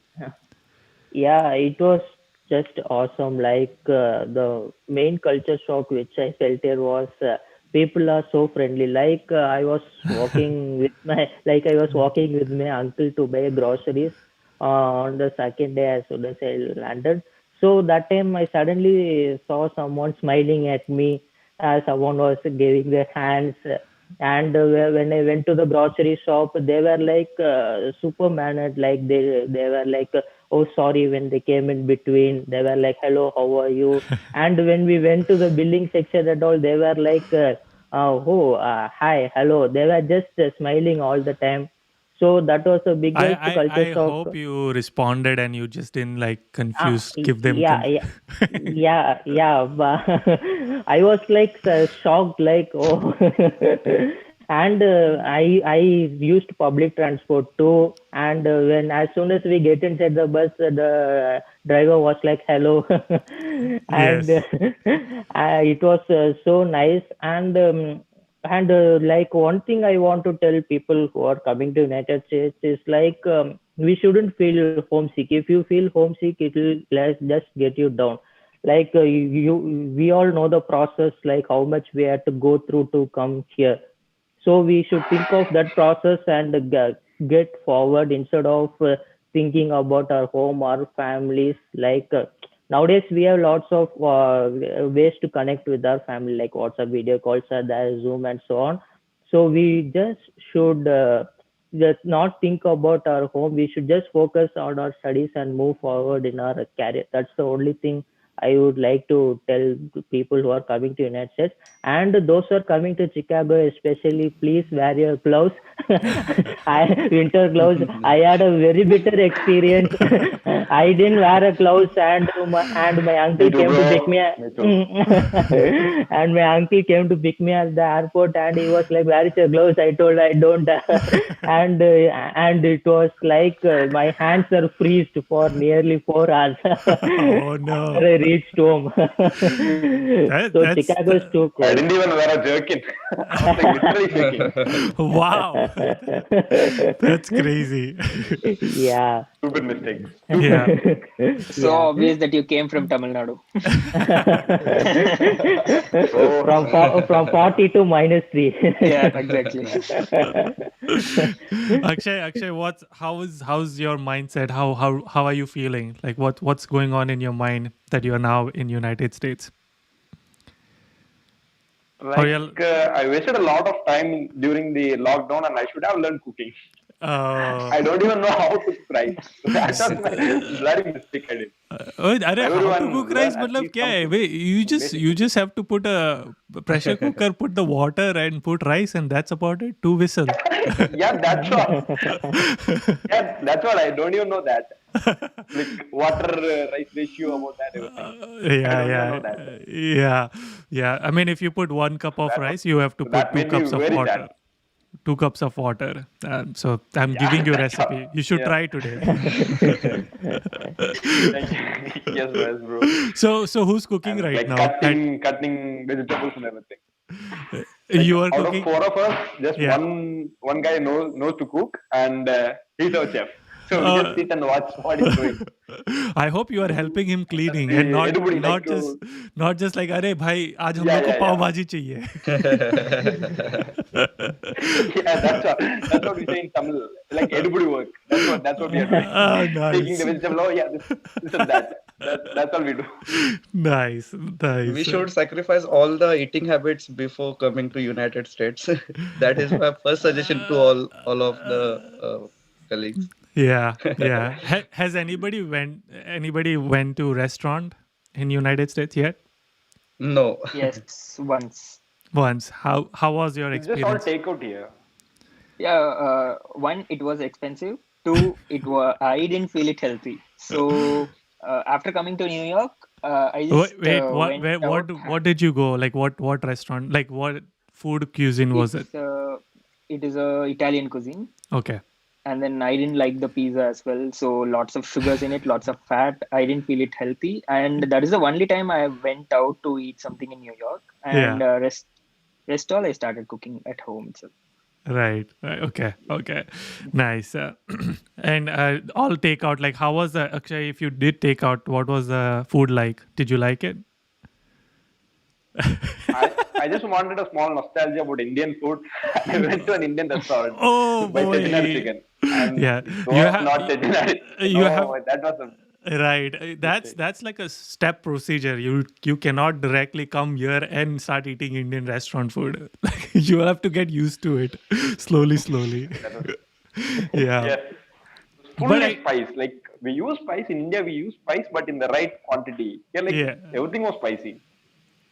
Yeah, it was just awesome. Like the main culture shock which I felt here was people are so friendly. Like I was walking with my uncle to buy groceries on the second day as soon as I landed. So that time I suddenly saw someone smiling at me. Someone was giving their hands. And when I went to the grocery shop, they were like super mannered. Like they were like, oh sorry, when they came in between. They were like, hello, how are you? And when we went to the billing section and all, they were like, hi, hello. They were just smiling all the time. So that was the biggest culture I shock. hope you responded and you just didn't like confuse, give them. Yeah. But I was like shocked, like oh. And I used public transport too. And when as soon as we get inside the bus, the driver was like hello, and Yes. it was so nice. And like one thing I want to tell people who are coming to United States is like we shouldn't feel homesick. If you feel homesick, it will just get you down. Like we all know the process, like how much we had to go through to come here. So we should think of that process and get forward instead of thinking about our home, our families. Like nowadays we have lots of ways to connect with our family, like WhatsApp video calls are there, Zoom, and so on. So we just should just not think about our home. We should just focus on our studies and move forward in our career. That's the only thing I would like to tell to people who are coming to United States. And those who are coming to Chicago, especially, please wear your gloves. Winter gloves. I had a very bitter experience. I didn't wear a gloves, and my uncle came to pick me. And my uncle came to pick me at the airport, and he was like, "Where is your gloves?" I told, "I don't." And it was like my hands are freezed for nearly 4 hours. Oh no! After I reached home. So Chicago is too cold. I didn't even wear a jerkin. I was like literally shaking. Wow, that's crazy. Yeah. Stupid mistake. Yeah. So obvious that you came from Tamil Nadu. From 40 to -3. Yeah, exactly. Akshay, how's your mindset? How are you feeling? Like what's going on in your mind that you are now in United States? Like I wasted a lot of time during the lockdown, and I should have learned cooking. I don't even know how to cook rice. That's my bloody mistake I did. How to cook rice? मतलब क्या है? Wait, you just have to put a pressure cooker, put the water, and put rice, and that's about it. 2 whistles. Yeah, that's all. Yeah, that's all. I don't even know that. Like water rice ratio about that. Yeah. I mean, if you put 1 cup of rice, you have to put 2 cups of water. Sad. 2 cups of water. So I'm giving you a recipe. You should try today. Yes, bro. So who's cooking right like now? Cutting vegetables and everything. You are out cooking. Of 4 of us, just one guy knows to cook, and he's our chef. So we just sit and watch what he's doing. I hope you are helping him cleaning and not just like अरे भाई आज हम लोग को पाव भाजी चाहिए. Yeah, that's what we say in Tamil. Like everybody work. That's what we are doing. Nice. Taking the vegetable. Oh yeah, this and that. That's all we do. Nice. We should sacrifice all the eating habits before coming to United States. That is my first suggestion to all of the colleagues. Yeah. Has anybody went to restaurant in United States yet? No. Yes, once. How was your experience? Just all takeout here. Yeah, 1, it was expensive. 2, I didn't feel it healthy. So after coming to New York, I just what did you go? Like what restaurant? Like what food cuisine was it? It is a Italian cuisine. Okay. and then I didn't like the pizza as well. So lots of sugars in it, lots of fat. I didn't feel it healthy, and that is the only time I went out to eat something in New York. And Yeah. rest all I started cooking at home itself. Right. Okay. Okay. Nice. And all takeout. Like, how was the Akshay? If you did take out, what was the food like? Did you like it? I just wanted a small nostalgia about Indian food. I went to an Indian restaurant Oh to buy Chettinad boy. chicken, and Yeah. it You was have. not Chettinad. You have. Oh, that was a Right. mistake. That's like a step procedure. You cannot directly come here and start eating Indian restaurant food. Like, you will have to get used to it slowly, slowly. That was, Yeah. yes, But fully spice. Like we use spice in India, we use spice, but in the right quantity. Here, like yeah. everything was spicy.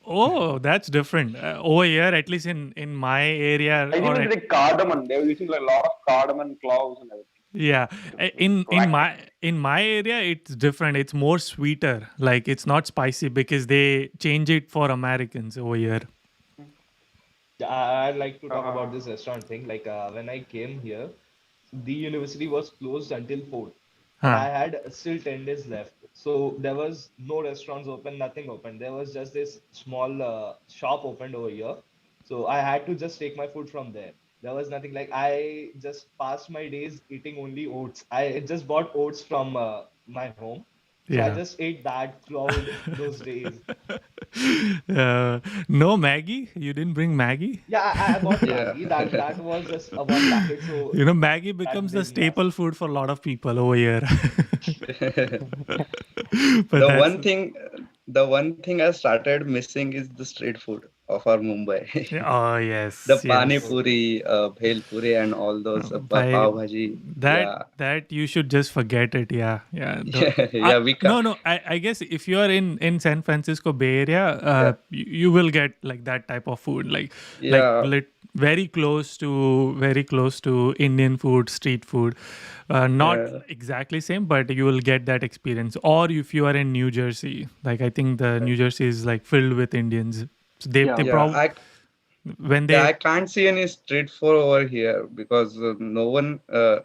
Oh, that's different. Over here, at least in my area, I or think it's like cardamom. They were using like a lot of cardamom, cloves, and everything. yeah, in Whack. my area, it's different. It's more sweeter. Like, it's not spicy because they change it for Americans over here. Yeah, I'd like to talk about this restaurant thing. Like when I came here, the university was closed until 4th, and I Huh. had still 10 days left. So there was no restaurants open, nothing open. There was just this small shop opened over here. So I had to just take my food from there. There was nothing like I just passed my days eating only oats. I just bought oats from my home. So I Yeah. just ate that throughout those days. No Maggie? You didn't bring Maggie? Yeah, I bought Yeah. Maggie. That was just a one packet, so You know, Maggie that becomes the didn't last. staple food for a lot of people over here. But the that's one thing the one thing I started missing is the street food of our Mumbai. oh The yes, pani yes. Oh, puri, bhel puri, and all those By pav bhaji. that Yeah, that you should just forget it. Yeah, yeah. yeah, we can. No, no. I guess if you are in San Francisco Bay Area, Yeah, you will get like that type of food, like yeah, very close to Indian food, street food. Not yeah. exactly same, but you will get that experience. Or if you are in New Jersey, like I think the New Jersey is like filled with Indians. So Yeah. they Yeah, probably when yeah, they I can't see any street food over here because no one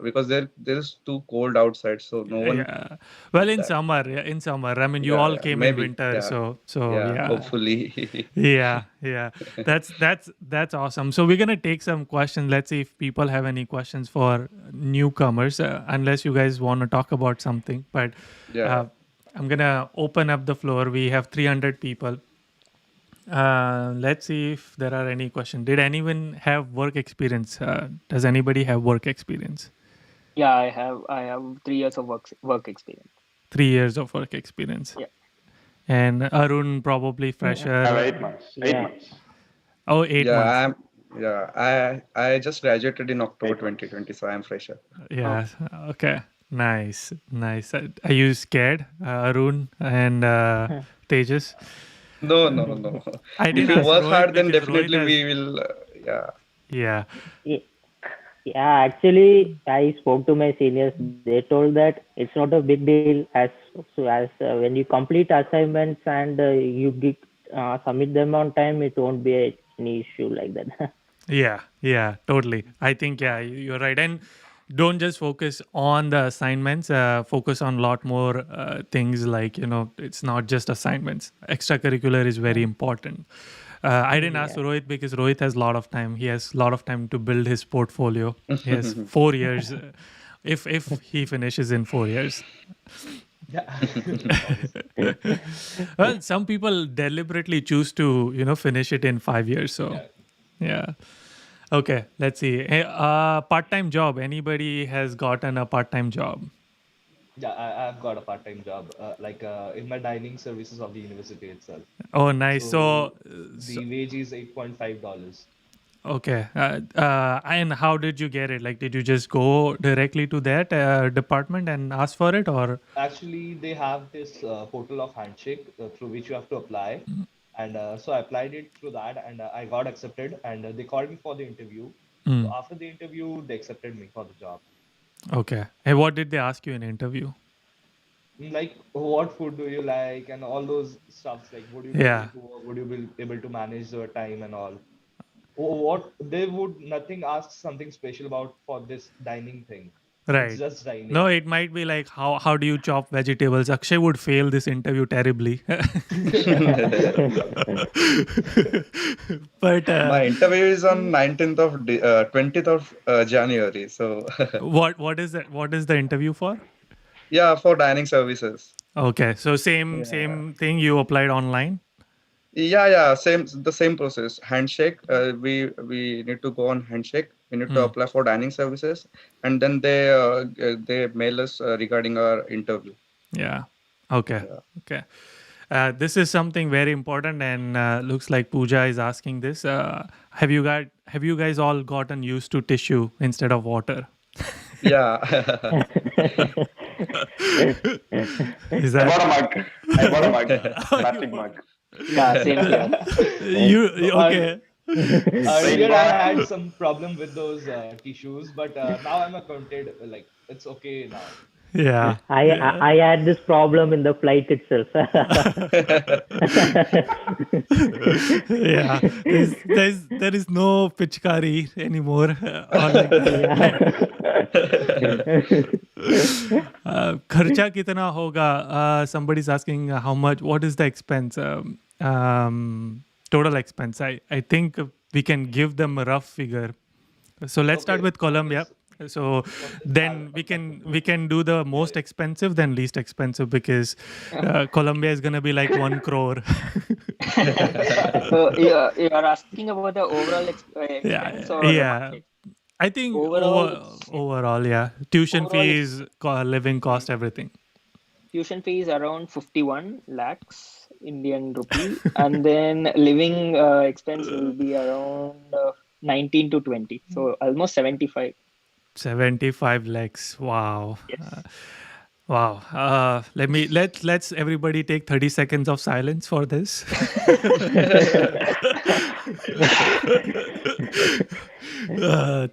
because there's too cold outside, so no one yeah. Well, eat in that. summer, yeah, in summer. I mean, you Yeah, all yeah, came in maybe. winter, Yeah, so yeah. yeah, Hopefully. yeah, yeah. That's awesome. So we're gonna take some questions. Let's see if people have any questions for newcomers. Unless you guys want to talk about something, but Yeah. uh, I'm gonna open up the floor. We have 300 people. Let's see if there are any questions. Did anyone have work experience? Does anybody have work experience? Yeah, I have 3 years of work experience. 3 years of work experience. Yeah. And Arun probably I have fresher. 8 months. Eight Yeah. months. Oh, 8 months. I just graduated in October 8 months. 2020, so I'm fresher. Yeah. Okay. Nice. Nice. Are you scared, Arun and Tejas? No, no, no. I If didn't you ask work Rohit hard, then because Rohit definitely has. we will. Yeah. Yeah. Ye- Yeah, actually, I spoke to my seniors. They told that it's not a big deal as when you complete assignments and submit them on time, it won't be any issue like that. Yeah. Yeah. Totally. I think, yeah, you're right. And don't just focus on the assignments, focus on a lot more things like, it's not just assignments. Extracurricular is very important. I didn't ask Yeah. Rohit because Rohit has a lot of time. He has a lot of time to build his portfolio. He has 4 years. If he finishes in 4 years. yeah. Well, some people deliberately choose to, finish it in 5 years. So, Yeah. yeah. Okay, let's see. Hey, part-time job. Anybody has gotten a part-time job? Yeah, I've got a part-time job, in my dining services of the university itself. Oh, nice. So So the wage is $8.5. okay. And how did you get it? Like, did you just go directly to that department and ask for it, or? Actually, they have this portal of Handshake through which you have to apply. And so I applied it through that and I got accepted and they called me for the interview. So Mm, after the interview, they accepted me for the job. okay. And what did they ask you in interview? Like, what food do you like and all those stuffs, like, would you be able Yeah. to, would you be able to manage your time and all? What they would nothing ask something special about for this dining thing. Right. It's just raining. No, it might be like how do you chop vegetables? Akshay would fail this interview terribly. But My interview is on 20th of January. So what is that? What is the interview for? yeah, for dining services. Okay, so same thing. You applied online. Yeah, the same process. Handshake. We need to go on handshake. We need to apply for dining services, and then they mail us regarding our interview. Yeah. Okay. Yeah. Okay. This is something very important, and looks like Pooja is asking this. Have you guys all gotten used to tissue instead of water? Yeah. Is I that bought a mug. Plastic mug. Yeah, same here. you okay? Earlier, I had some problem with those tissues, but now I'm acquainted. Like it's okay now. Yeah. I had this problem in the flight itself. Yeah. There is no pichkari anymore. Kharcha kitna hoga? Somebody's asking how much. What is the expense? Total expense. I think we can give them a rough figure. So let's start with Colombia. So then we can do the most expensive, then least expensive, because Colombia is gonna be like 1 crore. So you are asking about the overall expense or Yeah. I think overall, yeah. Tuition fees, living cost, everything. Tuition fee is around 51 lakhs Indian rupee, and then living expense will be around 19 to 20. So almost 75. 75 lakhs. Wow. Yes. Wow. Let's everybody take 30 seconds of silence for this.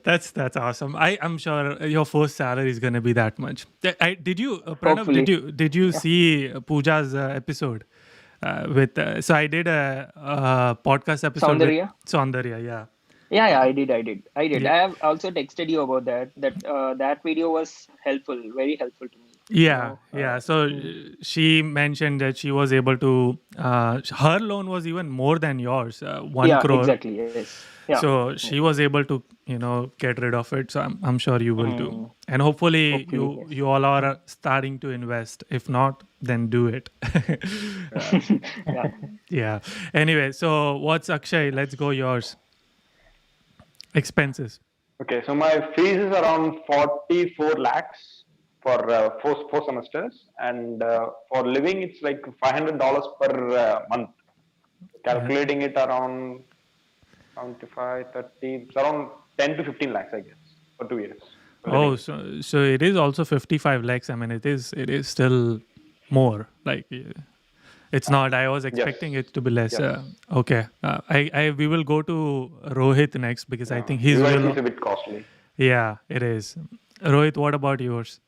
That's awesome. I'm sure your first salary is gonna be that much. Did you Pranav? Hopefully. Did you see Pooja's episode with? So I did a podcast episode Soundarya? with Soundarya. Yeah. Yeah, I did. I Yeah. have also texted you about that. That video was helpful, very helpful to me. Yeah. So she mentioned that she was able to. Her loan was even more than yours, 1 crore. Exactly. Yes. Yeah. So she was able to, get rid of it. So I'm sure you will too. And hopefully you all are starting to invest. If not, then do it. Yeah. Yeah. Anyway, so what's Akshay? Let's go yours. Expenses. Okay, so my fees is around 44 lakhs for four semesters, and for living it's like $500 per month. Calculating it around 25, 30, it's around 10 to 15 lakhs, I guess, for 2 years. Oh, so it is also 55 lakhs. I mean, it is still more. Like, it's not. I was expecting it to be less. Yes. Okay. We will go to Rohit next because I think he's UIC is a bit costly. Yeah, it is. Rohit, what about yours?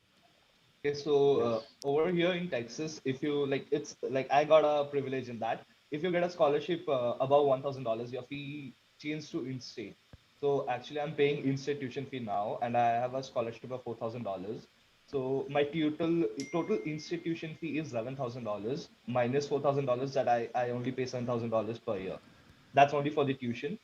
Okay, so over here in Texas, if you it's like I got a privilege in that. If you get a scholarship above $1,000, your fee changes to in-state. So actually, I'm paying in-state tuition fee now, and I have a scholarship of $4,000. So my total institution fee is $11,000 minus $4,000 that I only pay $7,000 per year. That's only for the tuition.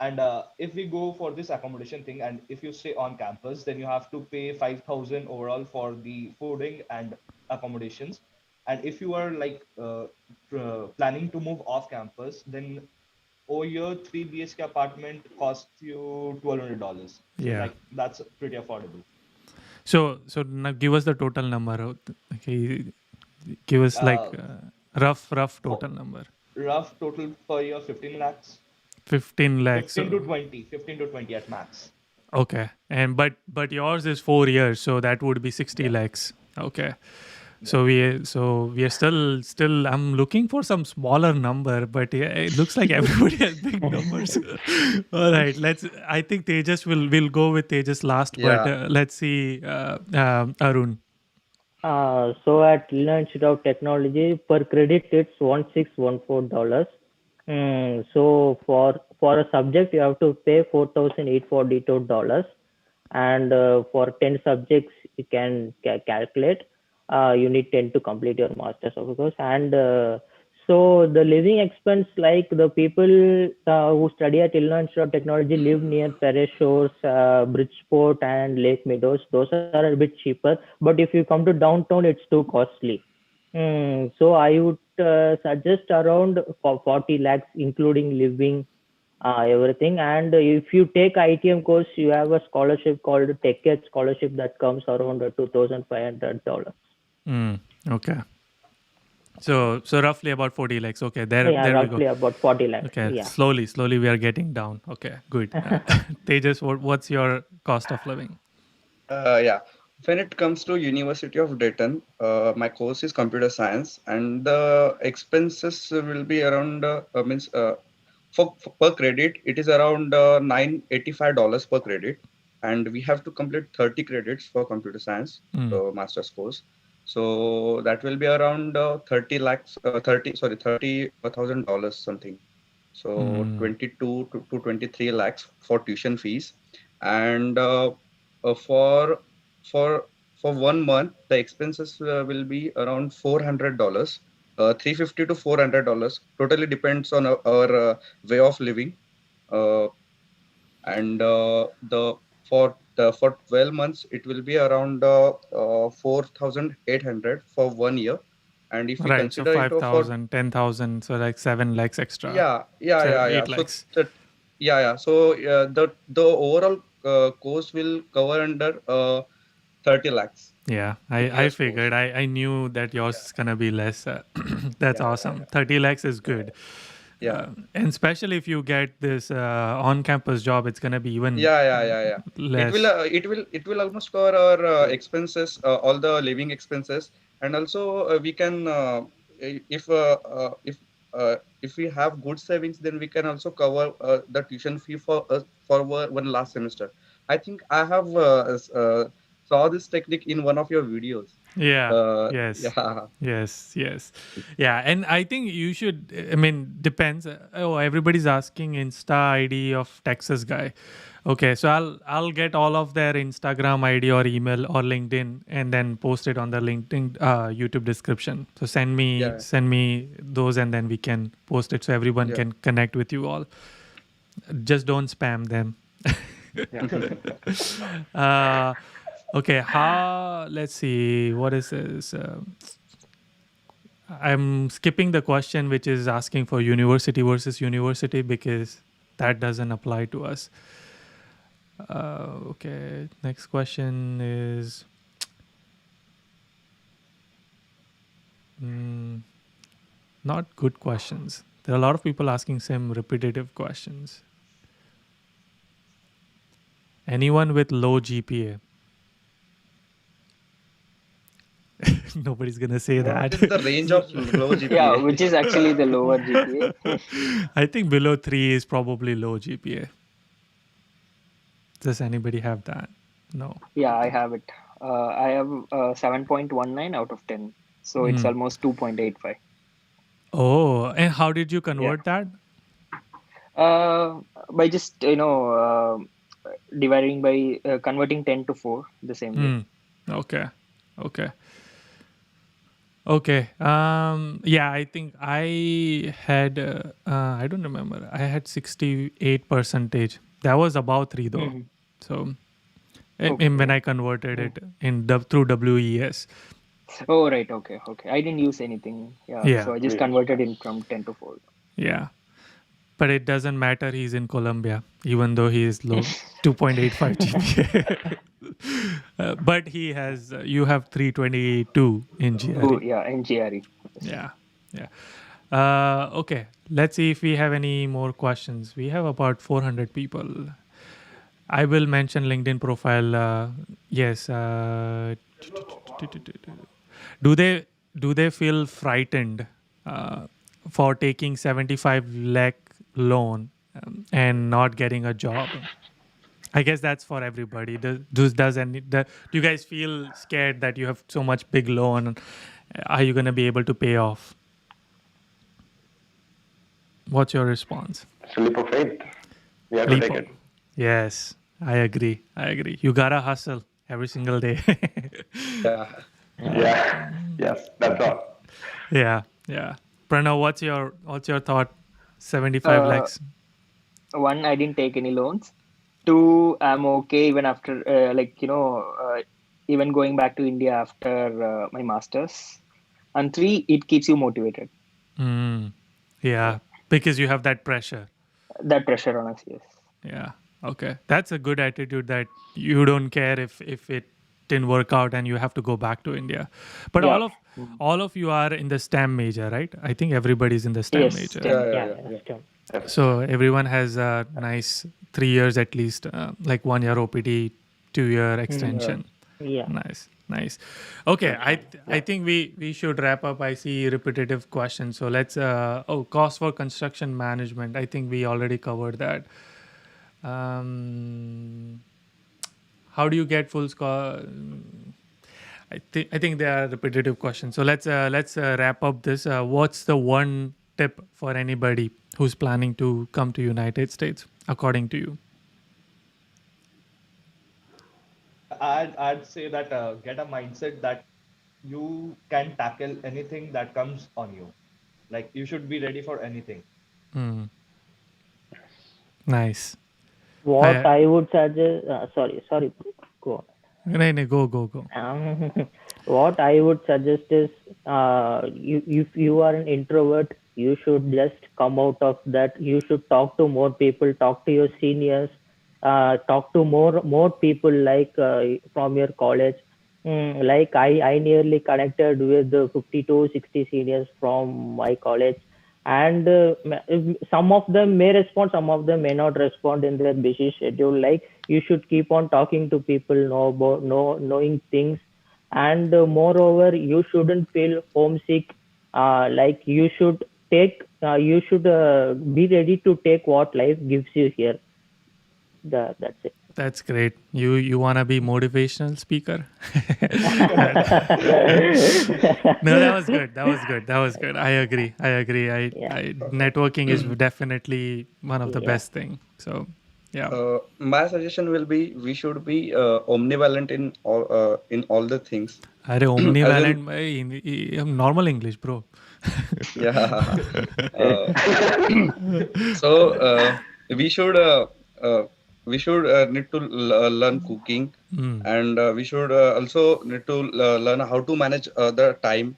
And if we go for this accommodation thing, and if you stay on campus, then you have to pay $5,000 overall for the fooding and accommodations. And if you are planning to move off campus, then over here 3 BHK apartment costs you $1,200. So Yeah. that's pretty affordable. So now give us the total number. Okay, give us rough total number. Rough total per year 15 lakhs. 15 lakhs. 15 to 20 at max. Okay, and but yours is 4 years, so that would be 60 lakhs. Okay, so we are still. I'm looking for some smaller number, but yeah, it looks like everybody has big numbers. All right, I think Tejas will go with Tejas last, but let's see, Arun. So at Illinois Institute of Technology, per credit it's $1,614. So for a subject you have to pay $4,842, and for 10 subjects you can calculate. You need 10 to complete your master's, of course. And so the living expense, like the people who study at Illinois Institute of Technology live near Perry Shores, Bridgeport, and Lake Meadows. Those are a bit cheaper. But if you come to downtown, it's too costly. So I would suggest around 40 lakhs, including living, everything. And if you take ITM course, you have a scholarship called Tech Edge scholarship that comes around $2,500. Okay. So roughly about 40 lakhs. Okay, there Yeah, we roughly go. about 40 lakhs. Okay, Yeah. slowly we are getting down. Okay, good. Tejas, what's your cost of living? Yeah. When it comes to University of Dayton, my course is computer science, and the expenses will be around for per credit it is around $985 per credit, and we have to complete 30 credits for computer science, so master's course. So that will be around 30,000 dollars something. So 22 to 23 lakhs for tuition fees, and uh, for for for 1 month the expenses will be around $400, 350 to $400. Totally depends on our way of living, uh, and for 12 months it will be around 4,800 for 1 year, and if we Right, so consider it for 5,000, 10,000, so like 7 lakhs extra. yeah. 8 So lakhs. So the overall course will cover under 30 lakhs. Yeah, I 2 years figured. course. I knew that yours is gonna be less. That's awesome. 30 lakhs is good. Yeah. And especially if you get this on-campus job, it's gonna be even Yeah. less. It will almost cover our expenses, all the living expenses, and also we can if if we have good savings, then we can also cover the tuition fee for one last semester. I think I have saw this technique in one of your videos. Yeah. Yes. Yeah. Yeah, and I think you should. I mean, depends. Oh, everybody's asking Insta ID of Texas guy. Okay, so I'll get all of their Instagram ID or email or LinkedIn, and then post it on the LinkedIn YouTube description. So send me those, and then we can post it so everyone Yeah. can connect with you all. Just don't spam them. Okay, let's see, what is this? I'm skipping the question which is asking for university versus university because that doesn't apply to us. Okay, next question is not good questions. There are a lot of people asking same repetitive questions. Anyone with low GPA? Nobody's gonna say What that. is the range of low GPA? Yeah, which is actually the lower GPA. I think below 3 is probably low GPA. Does anybody have that? No. Yeah, I have it. I have 7.19 out of 10. So it's almost 2.85. Oh, and how did you convert that? By just, dividing by converting 10 to 4 the same way. Okay. Yeah, I think I had I don't remember. I had 68 percentage. That was about 3 though. So when I converted it through WES. Oh, right. Okay. I didn't use anything. Yeah. So I just converted it from 10 to 4. Yeah. But it doesn't matter. He's in Colombia, even though he is low, 2.85 GPA. But he has, you have 322 in GRE. Oh, yeah, in GRE. Yeah. Okay. Let's see if we have any more questions. We have about 400 people. I will mention LinkedIn profile. Yes. Do they feel frightened for taking 75 lakh loan and not getting a job? I guess that's for everybody. Do you guys feel scared that you have so much big loan? Are you going to be able to pay off? What's your response? It's a leap of faith. We have to take it. Yes, I agree. You gotta hustle. every single day. Yeah. Yeah. Yes, that's all. Yeah, yeah. Pranav, what's your thought? 75 Uh, lakhs. One, I didn't take any loans. Two, I'm okay even after even going back to India after my masters. And three, it keeps you motivated. Mm, yeah, because you have that pressure. That pressure on us, yes. Yeah. Okay. That's a good attitude that you don't care if it didn't work out and you have to go back to India. But Yeah. all of you are in the STEM major, right? I think everybody's in the STEM Yes, major. STEM. Yeah. Yeah, Yeah. STEM. Yes. So everyone has a nice 3 years at least, like 1 year OPT, 2 year extension. Yeah. Nice, nice. Okay, Yes. I think we should wrap up. I see repetitive questions, so let's. Cost for construction management. I think we already covered that. Um, how do you get full score? I think they are repetitive questions. So let's wrap up this. What's the one tip for anybody who's planning to come to United States, according to you? I'd say that get a mindset that you can tackle anything that comes on you. Like you should be ready for anything. Hmm. Nice. What I, I would suggest, sorry, go no, go. on. What I would suggest is, if you are an introvert, you should just come out of that. You should talk to more people, talk to your seniors, talk to more people like from your college. Like I nearly connected with the 50 to 60 seniors from my college, and some of them may respond, some of them may not respond in their busy schedule. Like you should keep on talking to people, knowing things, and moreover, you shouldn't feel homesick. Like you should be ready to take what life gives you here. That's it. That's great. You wanna be motivational speaker? No, that was good. I agree. Yeah, Networking is definitely one of the yeah. best thing. So, yeah. My suggestion will be we should be omnivalent in all the things. अरे As in, omnivalent normal English, bro. yeah. Uh, so we should uh, uh, need to learn cooking, Mm. and we should also need to learn how to manage the time.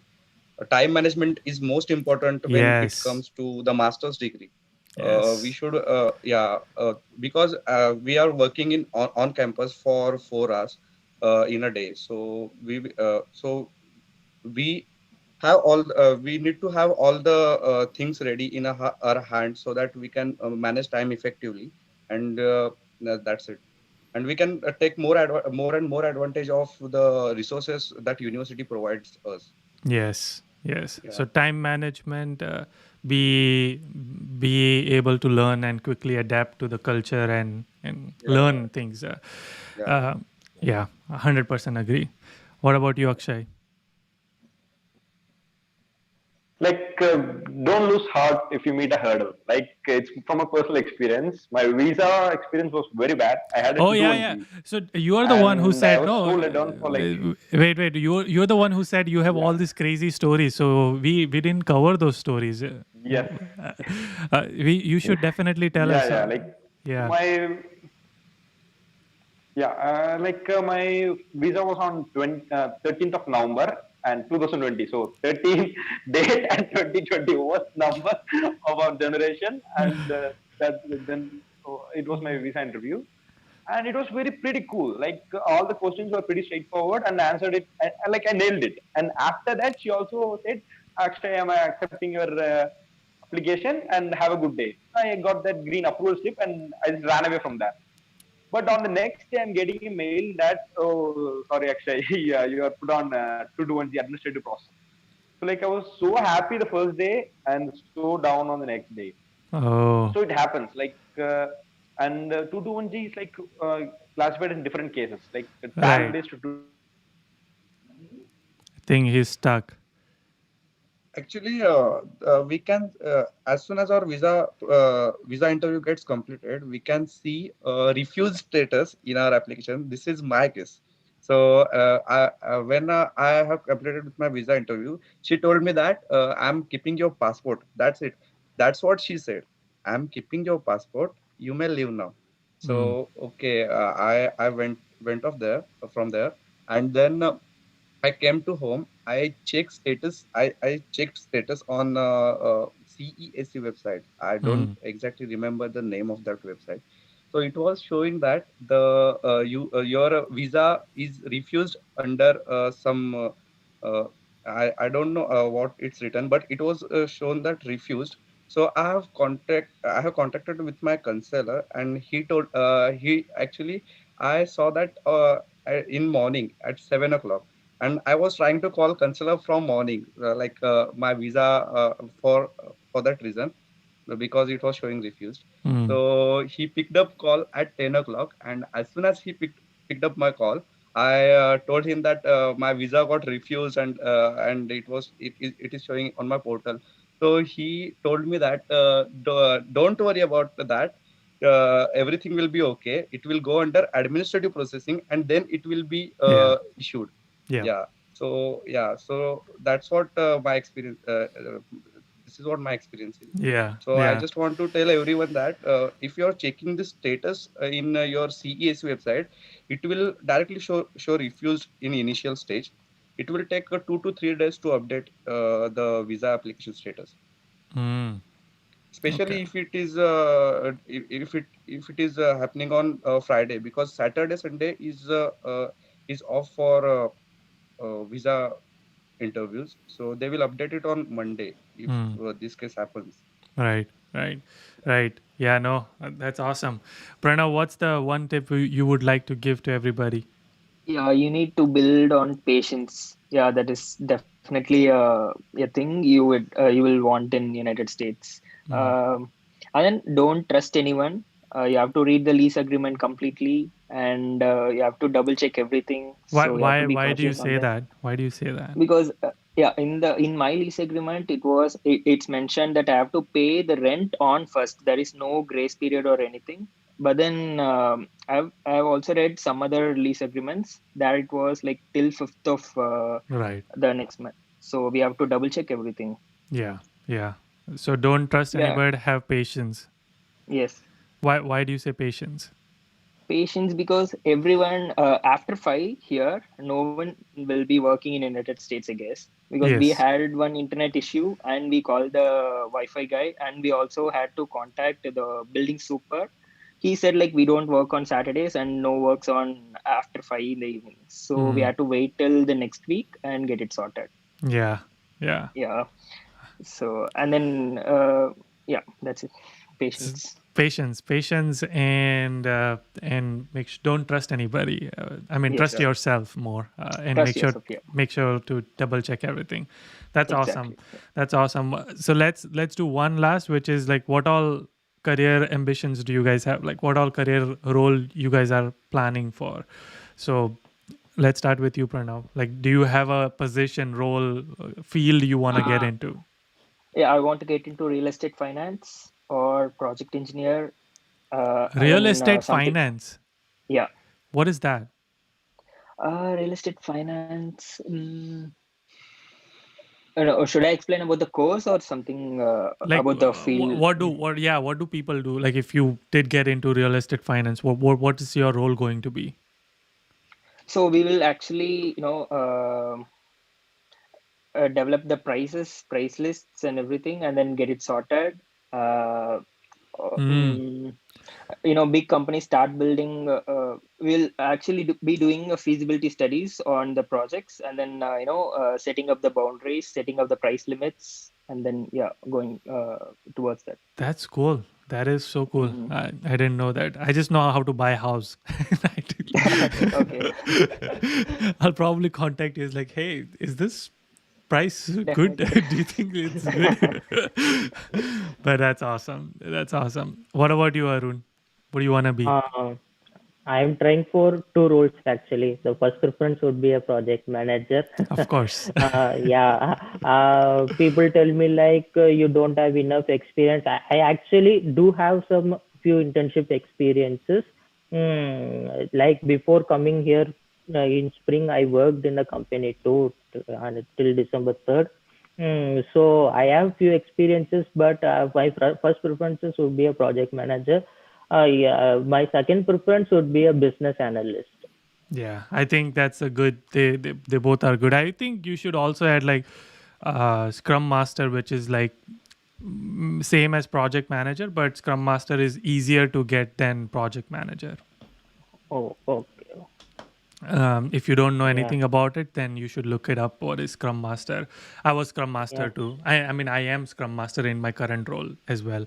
Time management is most important when it Yes. comes to the master's degree. We Yes. should because we are working on campus for 4 hours in a day, so we have we need to have all the things ready in our hands so that we can manage time effectively, and that's it. And we can take more and more advantage of the resources that university provides us. Yes. Yes. Yeah. So time management, be able to learn and quickly adapt to the culture and Yeah. learn things. Yeah. Uh, yeah, 100% agree. What about you, Akshay? Like, don't lose heart if you meet a hurdle. Like, it's from a personal experience. My visa experience was very bad. I had a Oh 2 yeah, 1 yeah. G, So you are the one who and I said was no. so let down for like, Wait. You're the one who said you have all yeah, these crazy stories. So we didn't cover those stories. yes, You should definitely tell us. yeah. Like, Yeah. my Yeah, my visa was on 13th of November and 2020. So 13 date and 2020 was number of our generation, and that then it was my visa interview, and it was very pretty cool. Like all the questions were pretty straightforward, and I answered it. Like I nailed it. And after that, she also said, "Akshay, am I accepting your application? And have a good day." I got that green approval slip, and I just ran away from that. But on the next day, I'm getting a mail that, oh, sorry, Akshay, yeah, you are put on to do the administrative process. So, like, I was so happy the first day and so down on the next day. Oh, So it happens. Like, and 221G is like classified in different cases. Like, talent right. based to I think he's stuck. Actually, we can as soon as our visa interview gets completed, we can see refused status in our application. This is my case. So when I have completed with my visa interview, she told me that I'm keeping your passport. That's it. That's what she said. I'm keeping your passport. You may leave now. So okay, I went off there from there, and then I came to home. I checked status. I checked status on CESC website. I don't exactly remember the name of that website. So it was showing that your visa is refused under some I don't know what it's written, but it was shown that refused. So I have contacted with my counselor, and he actually I saw that in morning at 7 o'clock, and I was trying to call counselor from morning, my visa for that reason, because it was showing refused. So he picked up call at 10 o'clock, and as soon as he picked up my call, I told him that my visa got refused, and it is showing on my portal. So he told me that don't worry about that. Everything will be okay. It will go under administrative processing, and then it will be issued. Yeah. Yeah. So that's what my experience. This is what my experience is. Yeah. So I Yeah. just want to tell everyone that if you are checking the status in your CES website, it will directly show refused in initial stage. It will take 2 to 3 days to update the visa application status. Mm. Especially Okay. if it is if it is happening on Friday, because Saturday Sunday is off for visa interviews. So they will update it on Monday if this case happens. Right. Right. Right. Yeah. No, that's awesome. Pranav, what's the one tip you would like to give to everybody? Yeah, you need to build on patience. Yeah, that is definitely a thing you will want in United States. And then don't trust anyone. You have to read the lease agreement completely, and you have to double check everything. Why? So you have Why? to be Why do you cautious on say that. that? Why do you say that? Because yeah, in my lease agreement, it's mentioned that I have to pay the rent on first. There is no grace period or anything. But then I've also read some other lease agreements that it was like till 5th of Right. the next month. So we have to double check everything. Yeah. Yeah. So don't trust Yeah. anybody. Have patience. Yes. Why? Why do you say patience? Patience, because everyone after 5 here, no one will be working in United States, I guess, because we Yes. had one internet issue and we called the Wi-Fi guy, and we also had to contact the building super. He said like we don't work on Saturdays and no works on after 5 in the evening, so we had to wait till the next week and get it sorted. Yeah. Yeah. Yeah. So and then yeah, that's it. Patience. Patience, and don't trust anybody. I mean, trust Yes. yourself more, and Trust yourself. Yeah. make sure to double check everything. That's awesome. Exactly. That's awesome. So let's do one last, which is like, what all career ambitions do you guys have? Like, what all career role you guys are planning for? So let's start with you, Pranav. Like, do you have a position, role, field you want to get into? Yeah, I want to get into real estate finance or project engineer. And Real then estate something. finance. Yeah. What is that? Real estate finance. Should I explain about the course or something Like, about the field? what do people do? Like, if you did get into real estate finance, what is your role going to be? So we will actually, develop the price lists and everything, and then get it sorted. Big companies start building. We'll actually be doing a feasibility studies on the projects, and then setting up the boundaries, setting up the price limits, and then going towards that. That's cool. That is so cool. I didn't know that. I just know how to buy a house. Okay. I'll probably contact you. It's like, hey, is this price good? Do you think it's good? But that's awesome. That's awesome. What about you, Arun? What do you want to be? I'm trying for two roles actually. The first preference would be a project manager. Of course. People tell me like you don't have enough experience. I actually do have some few internship experiences. Like before coming here in spring I worked in the company too, and till December 3rd. So I have few experiences, but my first preferences would be a project manager. Yeah, my second preference would be a business analyst. Yeah, I think that's a good. They both are good. I think you should also add like Scrum Master, which is like same as project manager, but Scrum Master is easier to get than project manager. Oh, okay. If you don't know Yeah. anything about it, then you should look it up. What is Scrum Master? I was Scrum Master Yeah. too. I mean, I am Scrum Master in my current role as well,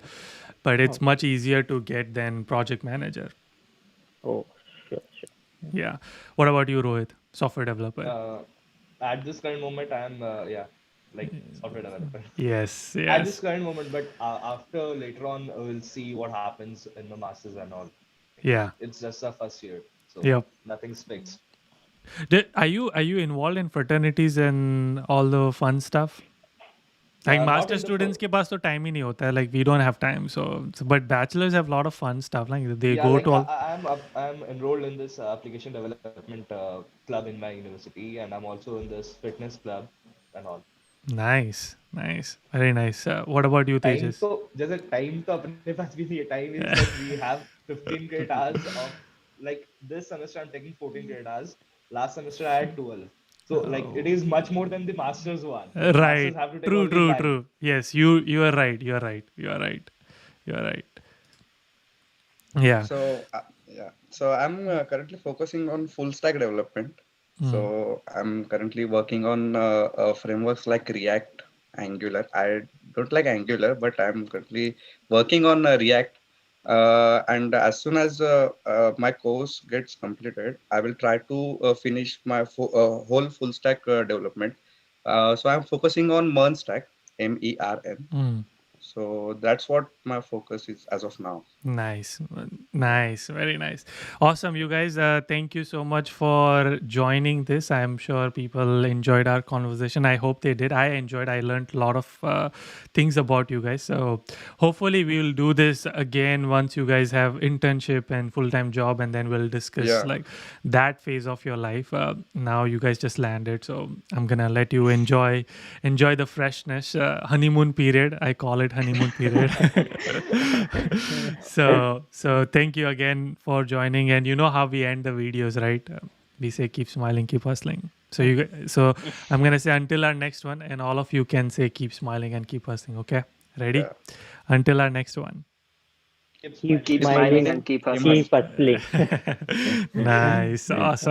but it's much easier to get than project manager. Oh, sure. Yeah. What about you, Rohit? Software developer. At this current moment, I'm like software developer. Yes. At this Yes. current moment, but after later on, we'll see what happens in the masters and all. Yeah. It's just our first year, so Yep. nothing's fixed. Are you involved in fraternities and all the fun stuff? Like Not master in the students के पास तो time ही नहीं होता है. Like we don't have time. So but bachelors have a lot of fun stuff. Like they Yeah, go like to all. I'm enrolled in this application development club in my university, and I'm also in this fitness club and all. Nice, nice, very nice. What about you, Time Tejas? तो जैसे time तो अपने पास भी नहीं है. Time is like we have 15 credit hours of, like, this semester I'm taking 14 credit hours. Last semester I had 12. So like it is much more than the masters one. Right. Masters have to take True, only true, 5. true. Yes, you are right. You are right. You are right. You are right. Yeah. So I'm currently focusing on full stack development. So I'm currently working on frameworks like React, Angular. I don't like Angular, but I'm currently working on React. And as soon as my course gets completed, I will try to finish my whole full stack development. So I'm focusing on MERN stack, MERN. So that's what my focus is as of now. Nice, nice, very nice, awesome. You guys, thank you so much for joining this. I'm sure people enjoyed our conversation. I hope they did. I enjoyed. I learned a lot of things about you guys. So hopefully we will do this again once you guys have internship and full-time job, and then we'll discuss like that phase of your life. Now you guys just landed, so I'm gonna let you enjoy the freshness, honeymoon period. I call it honeymoon period. So thank you again for joining. And you know how we end the videos, right? We say keep smiling, keep hustling. So I'm gonna say until our next one, and all of you can say keep smiling and keep hustling. Okay, ready? Until our next one. Keep Keep smiling smiling and keep hustling. keep hustling. Nice, awesome.